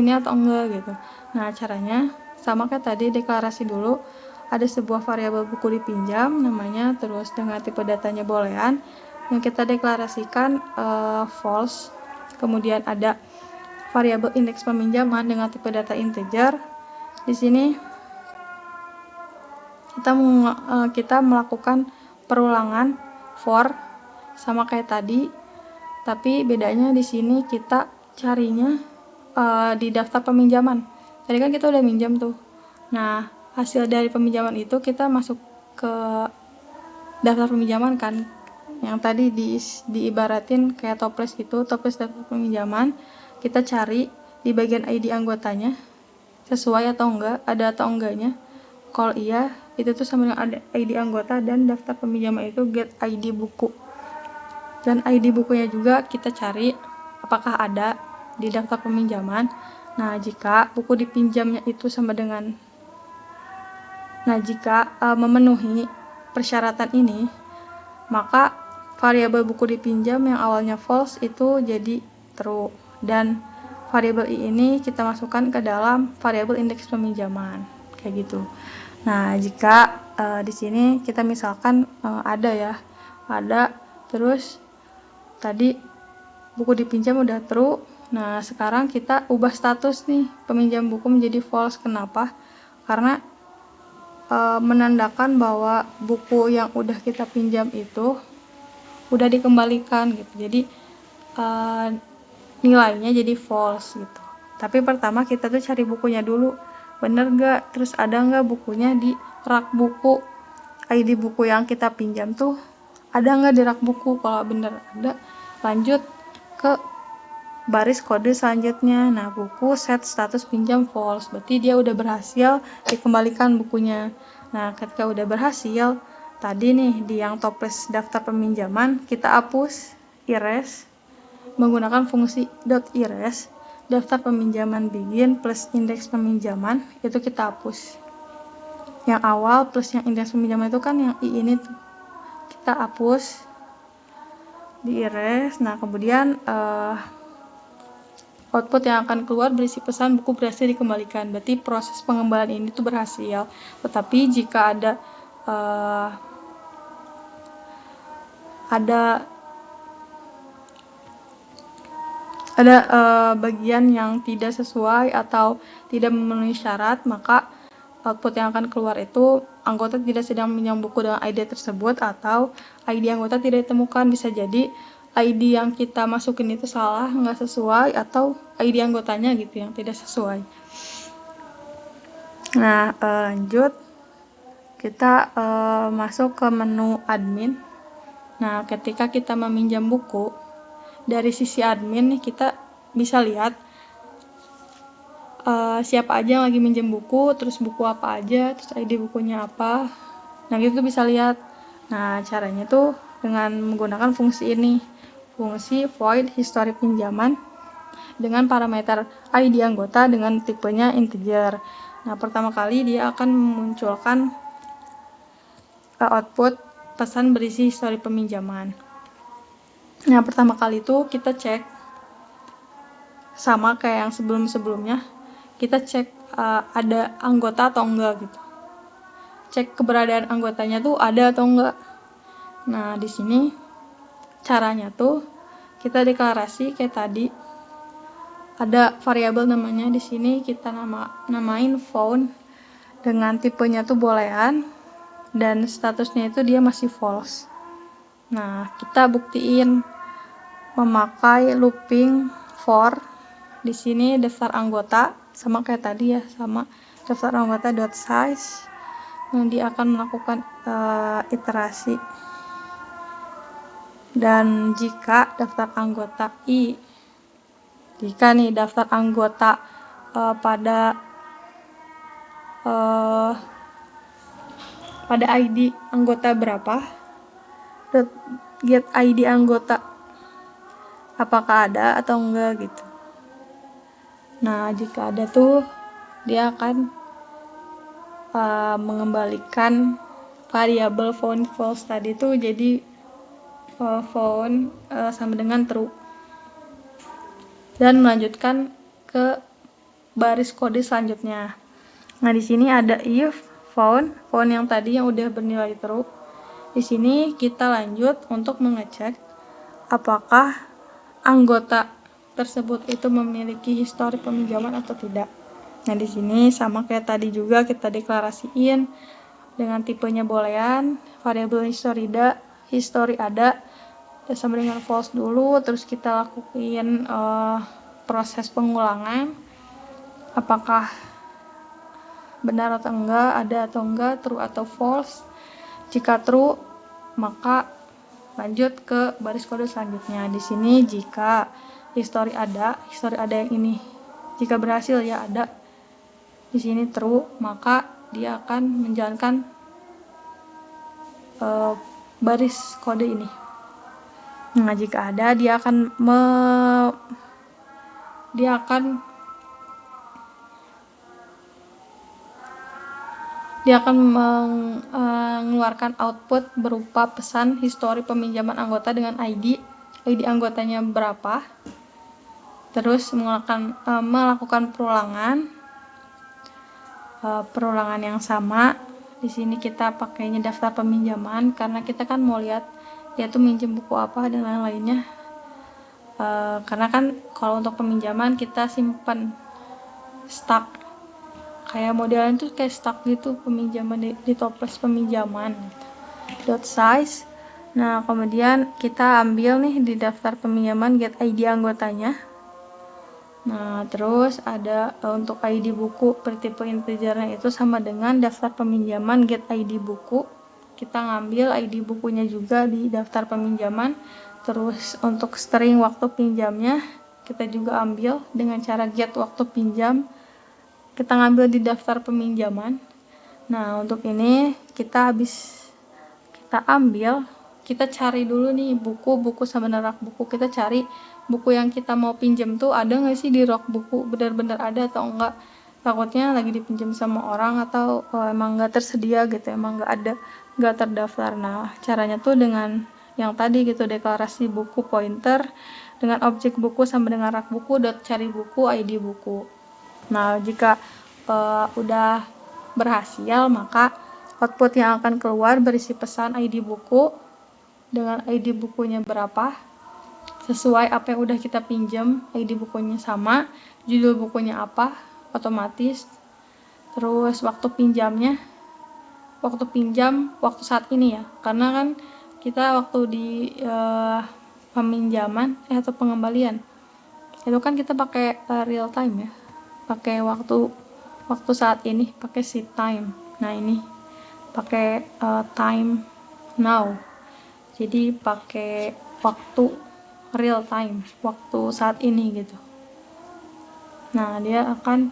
atau enggak gitu. Nah, caranya sama kayak tadi, deklarasi dulu. Ada sebuah variabel buku dipinjam namanya, terus dengan tipe datanya boolean yang kita deklarasikan false. Kemudian ada variabel indeks peminjaman dengan tipe data integer. Di sini kita melakukan perulangan for sama kayak tadi, tapi bedanya di sini kita carinya di daftar peminjaman. Tadi kan kita udah minjam tuh. Nah, hasil dari peminjaman itu kita masuk ke daftar peminjaman kan. Yang tadi diibaratin kayak toples gitu, toples daftar peminjaman. Kita cari di bagian ID anggotanya sesuai atau enggak, ada atau enggaknya. Kalau iya, itu tuh sama dengan ada ID anggota, dan daftar peminjaman itu get ID buku. Dan ID bukunya juga kita cari apakah ada di daftar peminjaman. Nah, jika buku dipinjamnya itu sama dengan jika memenuhi persyaratan ini, maka variabel buku dipinjam yang awalnya false itu jadi true, dan variabel i ini kita masukkan ke dalam variabel indeks peminjaman, kayak gitu. Nah, jika di sini kita misalkan ada terus tadi buku dipinjam udah true. Nah, sekarang kita ubah status nih, peminjam buku menjadi false. Kenapa? Karena menandakan bahwa buku yang udah kita pinjam itu udah dikembalikan gitu. Jadi nilainya jadi false gitu. Tapi pertama kita tuh cari bukunya dulu, bener gak? Terus ada nggak bukunya di rak buku? ID buku yang kita pinjam tuh ada nggak di rak buku? Kalau bener ada, lanjut ke baris kode selanjutnya. Nah, buku set status pinjam false, berarti dia udah berhasil dikembalikan bukunya. Nah, ketika udah berhasil, tadi nih di yang toples daftar peminjaman kita hapus, erase menggunakan fungsi .erase. Daftar peminjaman begin plus indeks peminjaman itu kita hapus. Yang awal plus yang indeks peminjaman itu kan yang i ini tuh kita hapus, di erase. Nah, kemudian output yang akan keluar berisi pesan buku berhasil dikembalikan. Berarti proses pengembalian ini tuh berhasil. Tetapi jika ada bagian yang tidak sesuai atau tidak memenuhi syarat, maka output yang akan keluar itu anggota tidak sedang meminjam buku dengan ID tersebut, atau ID anggota tidak ditemukan. Bisa jadi ID yang kita masukin itu salah, nggak sesuai, atau ID anggotanya gitu yang tidak sesuai. Nah, lanjut kita masuk ke menu admin. Nah, ketika kita meminjam buku, dari sisi admin nih kita bisa lihat siapa aja yang lagi minjem buku, terus buku apa aja, terus ID bukunya apa. Nah, gitu bisa lihat. Nah, caranya tuh dengan menggunakan fungsi ini, fungsi void history pinjaman dengan parameter ID anggota dengan tipenya integer. Nah, pertama kali dia akan memunculkan output pesan berisi history peminjaman. Nah, pertama kali itu kita cek sama kayak yang sebelum-sebelumnya, kita cek ada anggota atau enggak gitu. Cek keberadaan anggotanya tuh ada atau enggak. Nah, di sini caranya tuh kita deklarasi kayak tadi. Ada variabel namanya, di sini kita namain found dengan tipenya tuh boolean dan statusnya itu dia masih false. Nah, kita buktiin memakai looping for. Di sini daftar anggota sama kayak tadi ya, sama daftar anggota .size. Nah, dia akan melakukan iterasi. Dan jika daftar anggota jika nih daftar anggota pada ID anggota berapa, get ID anggota apakah ada atau enggak gitu. Nah, jika ada tuh dia akan mengembalikan variabel found false tadi tuh jadi found sama dengan true, dan melanjutkan ke baris kode selanjutnya. Nah, di sini ada if found yang tadi yang udah bernilai true. Di sini kita lanjut untuk mengecek apakah anggota tersebut itu memiliki histori peminjaman atau tidak. Nah, di sini sama kayak tadi juga kita deklarasiin dengan tipenya boolean, variabel history ada, sama dengan false dulu, terus kita lakuin proses pengulangan, apakah benar atau enggak, ada atau enggak, true atau false. Jika true, maka lanjut ke baris kode selanjutnya. Di sini jika history ada yang ini. Jika berhasil ya ada. Di sini true, maka dia akan menjalankan baris kode ini. Nah, jika ada, dia akan mengeluarkan output berupa pesan histori peminjaman anggota dengan ID anggotanya berapa, terus melakukan perulangan yang sama. Di sini kita pakainya daftar peminjaman karena kita kan mau lihat dia tuh minjem buku apa dan lain-lainnya. Karena kan kalau untuk peminjaman kita simpan stak, kayak modelnya tuh kayak stak gitu, peminjaman di toples peminjaman. Dot size. Nah, kemudian kita ambil nih di daftar peminjaman get ID anggotanya. Nah, terus ada untuk ID buku bertipe integernya itu sama dengan daftar peminjaman get ID buku. Kita ngambil ID bukunya juga di daftar peminjaman. Terus untuk string waktu pinjamnya kita juga ambil dengan cara get waktu pinjam. Kita ngambil di daftar peminjaman. Nah, untuk ini kita cari dulu nih buku sama rak buku. Kita cari buku yang kita mau pinjam tuh ada nggak sih di rak buku, benar-benar ada atau enggak. Takutnya lagi dipinjam sama orang atau emang nggak tersedia gitu, emang nggak ada, nggak terdaftar. Nah, caranya tuh dengan yang tadi gitu, deklarasi buku pointer dengan objek buku sama dengan rak buku dot cari buku ID buku. Nah, jika udah berhasil, maka output yang akan keluar berisi pesan ID buku dengan ID bukunya berapa, sesuai apa yang udah kita pinjam, ID bukunya sama, judul bukunya apa, otomatis. Terus waktu pinjam waktu saat ini ya, karena kan kita waktu di peminjaman atau pengembalian itu kan kita pakai real time ya, pakai waktu saat ini, pakai seat time. Nah, ini pakai time now, jadi pakai waktu real time, waktu saat ini gitu. Nah, dia akan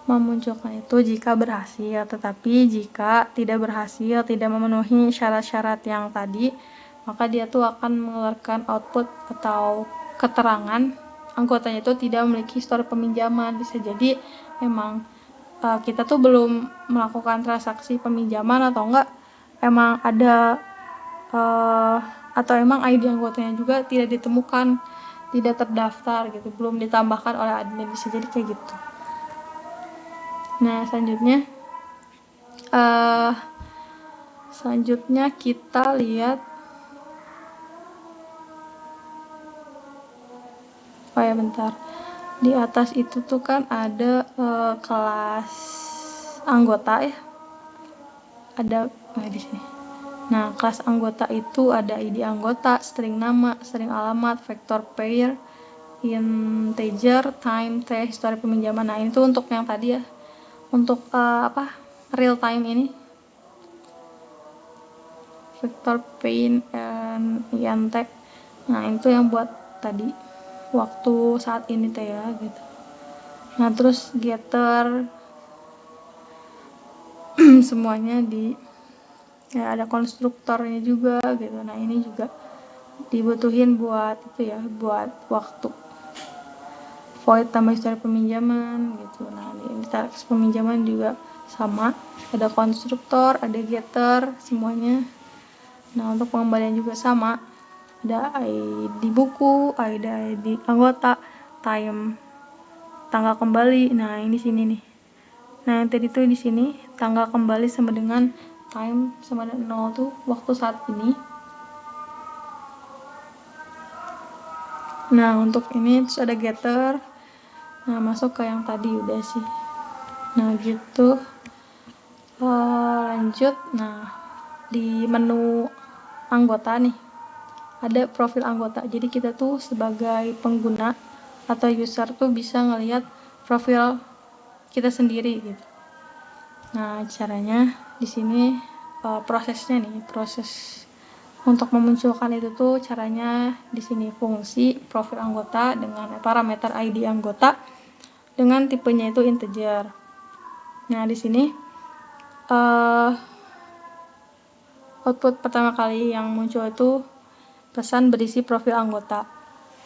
memunculkan itu jika berhasil. Tetapi jika tidak berhasil, tidak memenuhi syarat-syarat yang tadi, maka dia tuh akan mengeluarkan output atau keterangan anggotanya itu tidak memiliki histori peminjaman. Bisa jadi emang kita tuh belum melakukan transaksi peminjaman, atau enggak emang ada atau emang ID anggotanya juga tidak ditemukan, tidak terdaftar gitu, belum ditambahkan oleh admin. Bisa jadi kayak gitu. Nah, selanjutnya kita lihat di atas itu tuh kan ada kelas anggota ya, ada di sini. Nah, kelas anggota itu ada ID anggota, string nama, string alamat, vektor pair, integer, time, histori peminjaman. Nah, ini tuh untuk yang tadi ya, untuk real time ini, vektor pair and int. Nah, itu yang buat tadi waktu saat ini teh ya gitu. Nah, terus getter semuanya ada konstruktornya juga gitu. Nah, ini juga dibutuhin buat itu ya, buat waktu void tambah histori peminjaman gitu. Nah, di tarik peminjaman juga sama, ada konstruktor, ada getter semuanya. Nah, untuk pengembalian juga sama, ada ID buku, ada ID anggota, time, tanggal kembali. Nah, ini sini nih. Nah, yang tadi tuh di sini tanggal kembali sama dengan time sama dengan 0 tuh waktu saat ini. Nah, untuk ini terus ada getter. Nah, masuk ke yang tadi udah sih. Nah, gitu. Lanjut. Nah, di menu anggota nih ada profil anggota. Jadi kita tuh sebagai pengguna atau user tuh bisa ngelihat profil kita sendiri gitu. Nah, caranya di sini prosesnya nih, proses untuk memunculkan itu tuh caranya di sini fungsi profil anggota dengan parameter ID anggota dengan tipenya itu integer. Nah, di sini output pertama kali yang muncul itu pesan berisi profil anggota.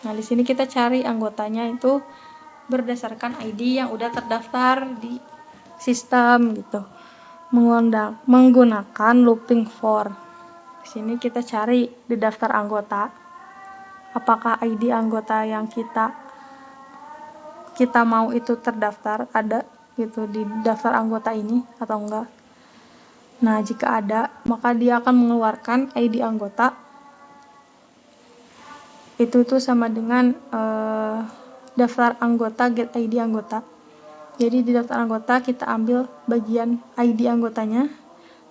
Nah, di sini kita cari anggotanya itu berdasarkan ID yang udah terdaftar di sistem gitu. Menggunakan looping for. Di sini kita cari di daftar anggota apakah ID anggota yang kita mau itu terdaftar ada gitu di daftar anggota ini atau enggak. Nah, jika ada, maka dia akan mengeluarkan ID anggota. Itu tuh sama dengan daftar anggota get ID anggota. Jadi di daftar anggota kita ambil bagian ID anggotanya.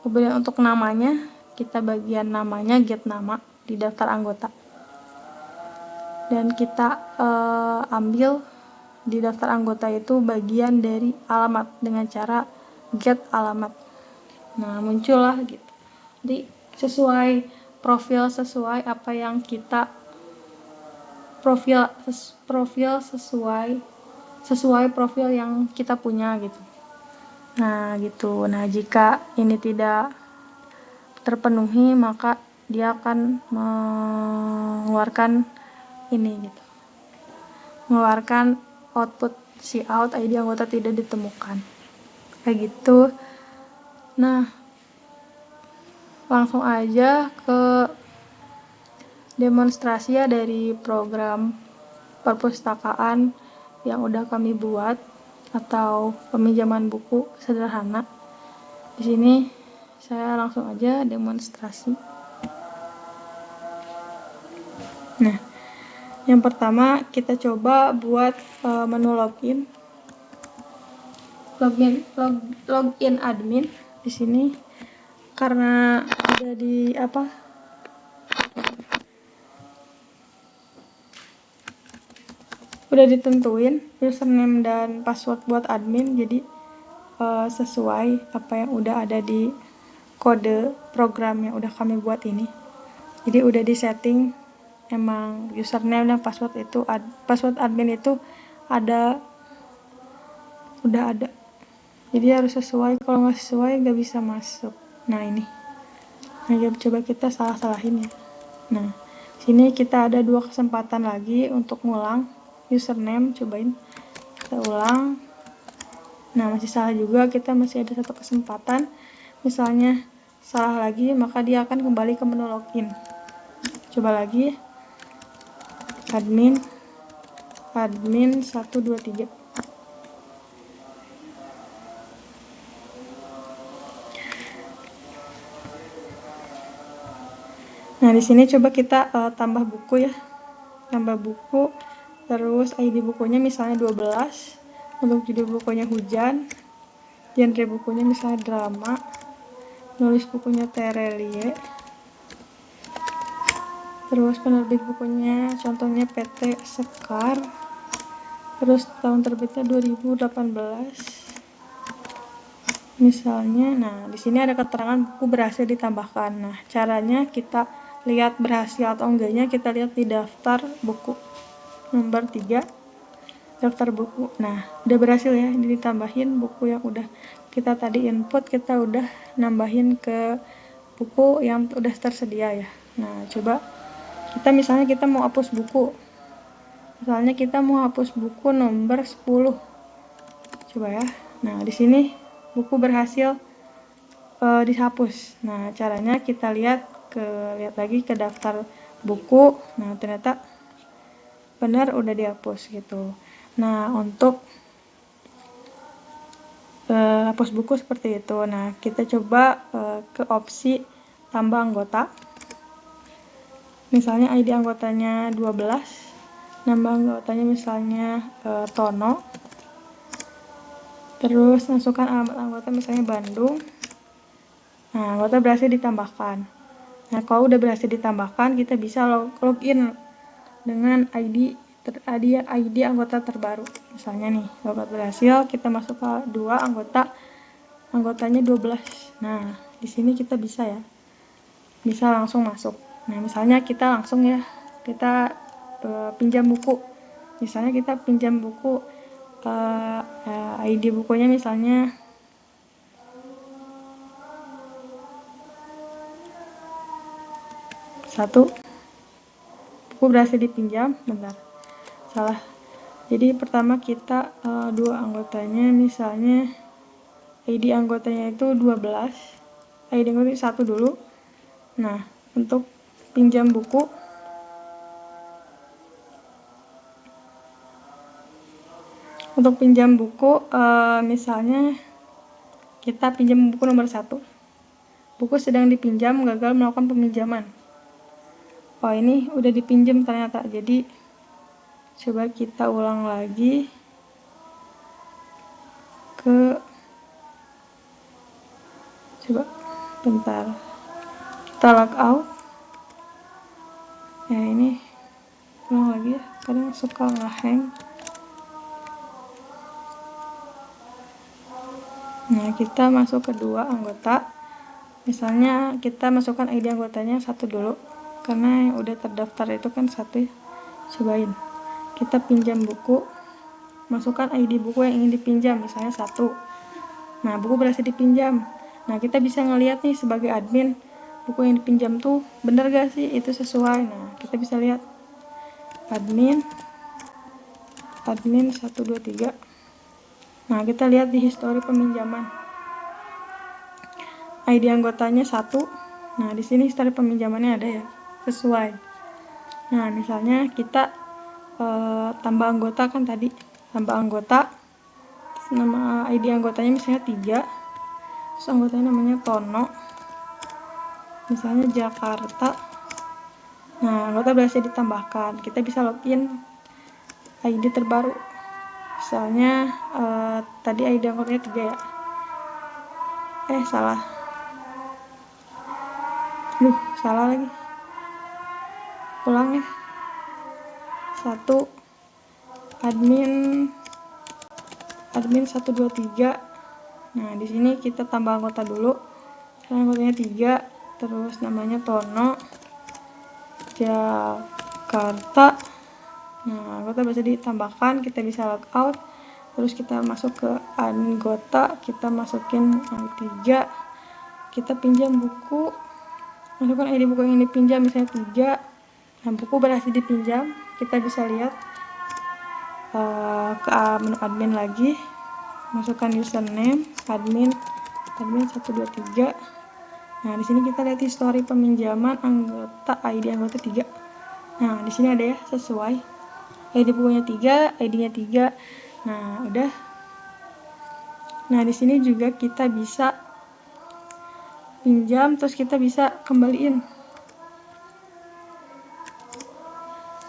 Kemudian untuk namanya, kita bagian namanya get nama di daftar anggota. Dan kita ambil di daftar anggota itu bagian dari alamat dengan cara get alamat. Nah, muncullah gitu. Jadi sesuai profil, sesuai apa yang kita profil sesuai profil yang kita punya gitu. Nah, gitu. Nah, jika ini tidak terpenuhi, maka dia akan mengeluarkan ini gitu. Mengeluarkan output cout ID anggota tidak ditemukan. Kayak gitu. Nah, langsung aja ke demonstrasi ya dari program perpustakaan yang udah kami buat atau peminjaman buku sederhana. Di sini saya langsung aja demonstrasi. Nah, yang pertama kita coba buat menu login admin. Di sini karena udah udah ditentuin username dan password buat admin, jadi sesuai apa yang udah ada di kode program yang udah kami buat ini. Jadi udah di setting emang username dan password itu password admin itu udah ada. Jadi harus sesuai, kalau nggak sesuai nggak bisa masuk. Nah, ini. Nah, coba kita salah-salahin ya. Nah, sini kita ada 2 kesempatan lagi untuk ngulang username, cobain kita ulang. Nah, masih salah juga, kita masih ada 1 kesempatan. Misalnya salah lagi, maka dia akan kembali ke menu login. Coba lagi, admin 123. Nah, di sini coba kita tambah buku ya. Tambah buku, terus ID bukunya misalnya 12. Untuk judul bukunya hujan. Genre bukunya misalnya drama. Nulis bukunya Terelie. Terus penerbit bukunya contohnya PT Sekar. Terus tahun terbitnya 2018. Misalnya, nah di sini ada keterangan buku berhasil ditambahkan. Nah, caranya kita lihat berhasil atau enggaknya kita lihat di daftar buku nomor 3, daftar buku. Nah, udah berhasil ya, ini ditambahin buku yang udah kita tadi input, kita udah nambahin ke buku yang udah tersedia ya. Nah, coba misalnya kita mau hapus buku. Misalnya kita mau hapus buku nomor 10. Coba ya. Nah, di sini buku berhasil dihapus. Nah, caranya kita lihat lagi ke daftar buku. Nah, ternyata benar udah dihapus gitu. Nah, untuk hapus buku seperti itu. Nah, kita coba ke opsi tambah anggota. Misalnya ID anggotanya 12. Nama anggotanya misalnya Tono. Terus masukkan alamat anggota misalnya Bandung. Nah, anggota berhasil ditambahkan. Nah, kalau udah berhasil ditambahkan, kita bisa login dengan ID anggota terbaru. Misalnya nih, login berhasil, kita masuk ke 2 anggotanya 12. Nah, di sini kita bisa ya. Bisa langsung masuk. Nah, misalnya kita langsung ya, kita pinjam buku. Misalnya kita pinjam buku, ID bukunya misalnya satu. Buku berhasil dipinjam, bentar, salah. Jadi pertama kita 2 anggotanya, misalnya ID anggotanya itu 12, ID anggotanya 1 dulu. Nah, untuk pinjam buku, misalnya kita pinjam buku nomor 1. Buku sedang dipinjam, gagal melakukan peminjaman. Oh, ini udah dipinjam ternyata. Jadi coba kita ulang lagi coba bentar, kita log out ya. Ini ulang lagi ya, kadang suka nge-hang. Nah, kita masuk ke 2 anggota, misalnya kita masukkan ID anggotanya 1 dulu, karena yang udah terdaftar itu kan 1 ya. Cobain, kita pinjam buku, masukkan ID buku yang ingin dipinjam, misalnya 1. Nah, buku berhasil dipinjam. Nah, kita bisa ngelihat nih sebagai admin, buku yang dipinjam tuh bener gak sih itu sesuai. Nah, kita bisa lihat admin 1, 2, 3. Nah, kita lihat di histori peminjaman, ID anggotanya 1. Nah, di sini histori peminjamannya ada ya, sesuai. Nah, misalnya kita tambah anggota kan tadi, tambah anggota, nama ID anggotanya misalnya 3, terus anggotanya namanya Tono, misalnya Jakarta. Nah, anggota berhasil ditambahkan, kita bisa login ID terbaru. Misalnya tadi ID anggotanya 3 ya. Salah. Salah lagi. Ulang ya. 1 admin 1, 2, 3. Nah, di sini kita tambah anggota dulu. Anggotanya 3, terus namanya Tono, Jakarta. Nah, anggota bisa ditambahkan, kita bisa log out, terus kita masuk ke anggota, kita masukin yang 3, kita pinjam buku, masukkan ID buku yang dipinjam misalnya 3. Nah, buku berhasil dipinjam, kita bisa lihat ke menu admin lagi, masukkan username admin 1, 2, 3. Nah, di sini kita lihat histori peminjaman anggota, ID anggota 3. Nah, di sini ada ya, sesuai. ID bukunya 3, ID-nya 3. Nah, udah. Nah, di sini juga kita bisa pinjam, terus kita bisa kembaliin.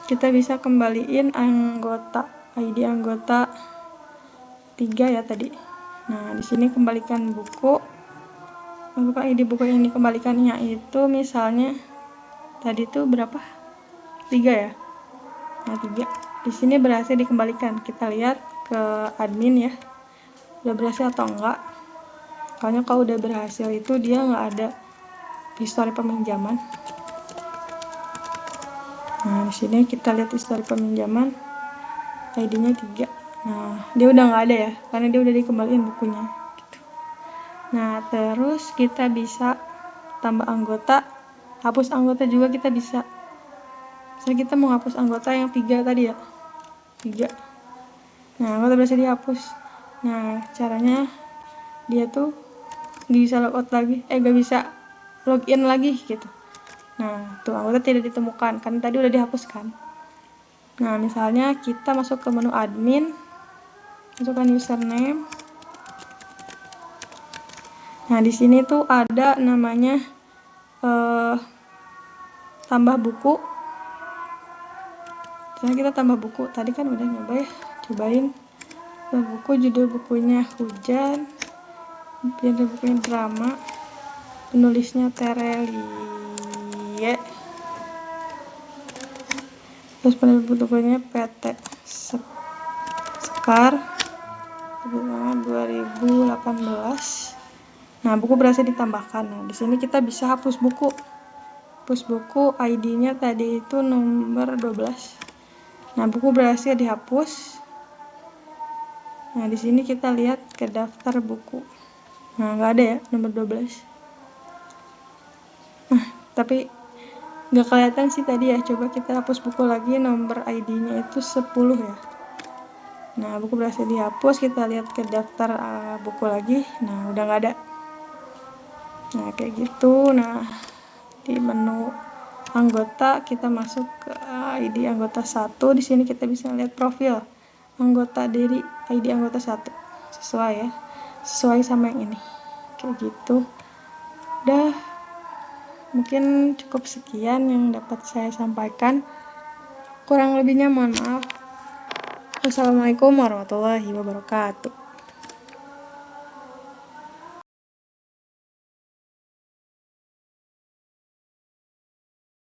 Kita bisa kembaliin anggota, ID anggota 3 ya tadi. Nah, di sini kembalikan buku. Masukkan ID buku yang dikembalikannya itu misalnya tadi tuh berapa? 3 ya. Nah, 3. Di sini berhasil dikembalikan. Kita lihat ke admin ya, udah berhasil atau enggak. Soalnya kalau udah berhasil itu dia nggak ada histori peminjaman. Nah, di sini kita lihat histori peminjaman, ID-nya 3. Nah, dia udah nggak ada ya, karena dia udah dikembaliin bukunya. Gitu. Nah, terus kita bisa tambah anggota, hapus anggota juga kita bisa. Misalnya kita mau hapus anggota yang 3 tadi ya, 3. Nah, anggota bisa dihapus. Nah, caranya dia tuh bisa logout lagi, gak bisa login lagi gitu. Nah, tuh anggota tidak ditemukan, kan tadi udah dihapuskan. Nah, misalnya kita masuk ke menu admin, masukkan username. Nah, di sini tuh ada namanya tambah buku. Sekarang kita tambah buku. Tadi kan udah nyoba ya, cobain. Tambah buku, judul bukunya Hujan, judul bukunya Drama, penulisnya Terelie, terus penulis bukunya PT Sekar, 2018. Nah, buku berhasil ditambahkan. Nah, di sini kita bisa hapus buku. Hapus buku, ID-nya tadi itu nomor 12. Nah, buku berhasil dihapus. Nah, di sini kita lihat ke daftar buku. Nah, nggak ada ya nomor 12. Nah, tapi nggak kelihatan sih tadi ya. Coba kita hapus buku lagi, nomor ID-nya itu 10 ya. Nah, buku berhasil dihapus. Kita lihat ke daftar buku lagi. Nah, udah nggak ada. Nah, kayak gitu. Nah, di menu anggota kita masuk ke ID anggota 1. Di sini kita bisa lihat profil anggota diri ID anggota 1. Sesuai ya. Sesuai sama yang ini. Kayak gitu. Udah, mungkin cukup sekian yang dapat saya sampaikan. Kurang lebihnya mohon maaf. Wassalamualaikum warahmatullahi wabarakatuh.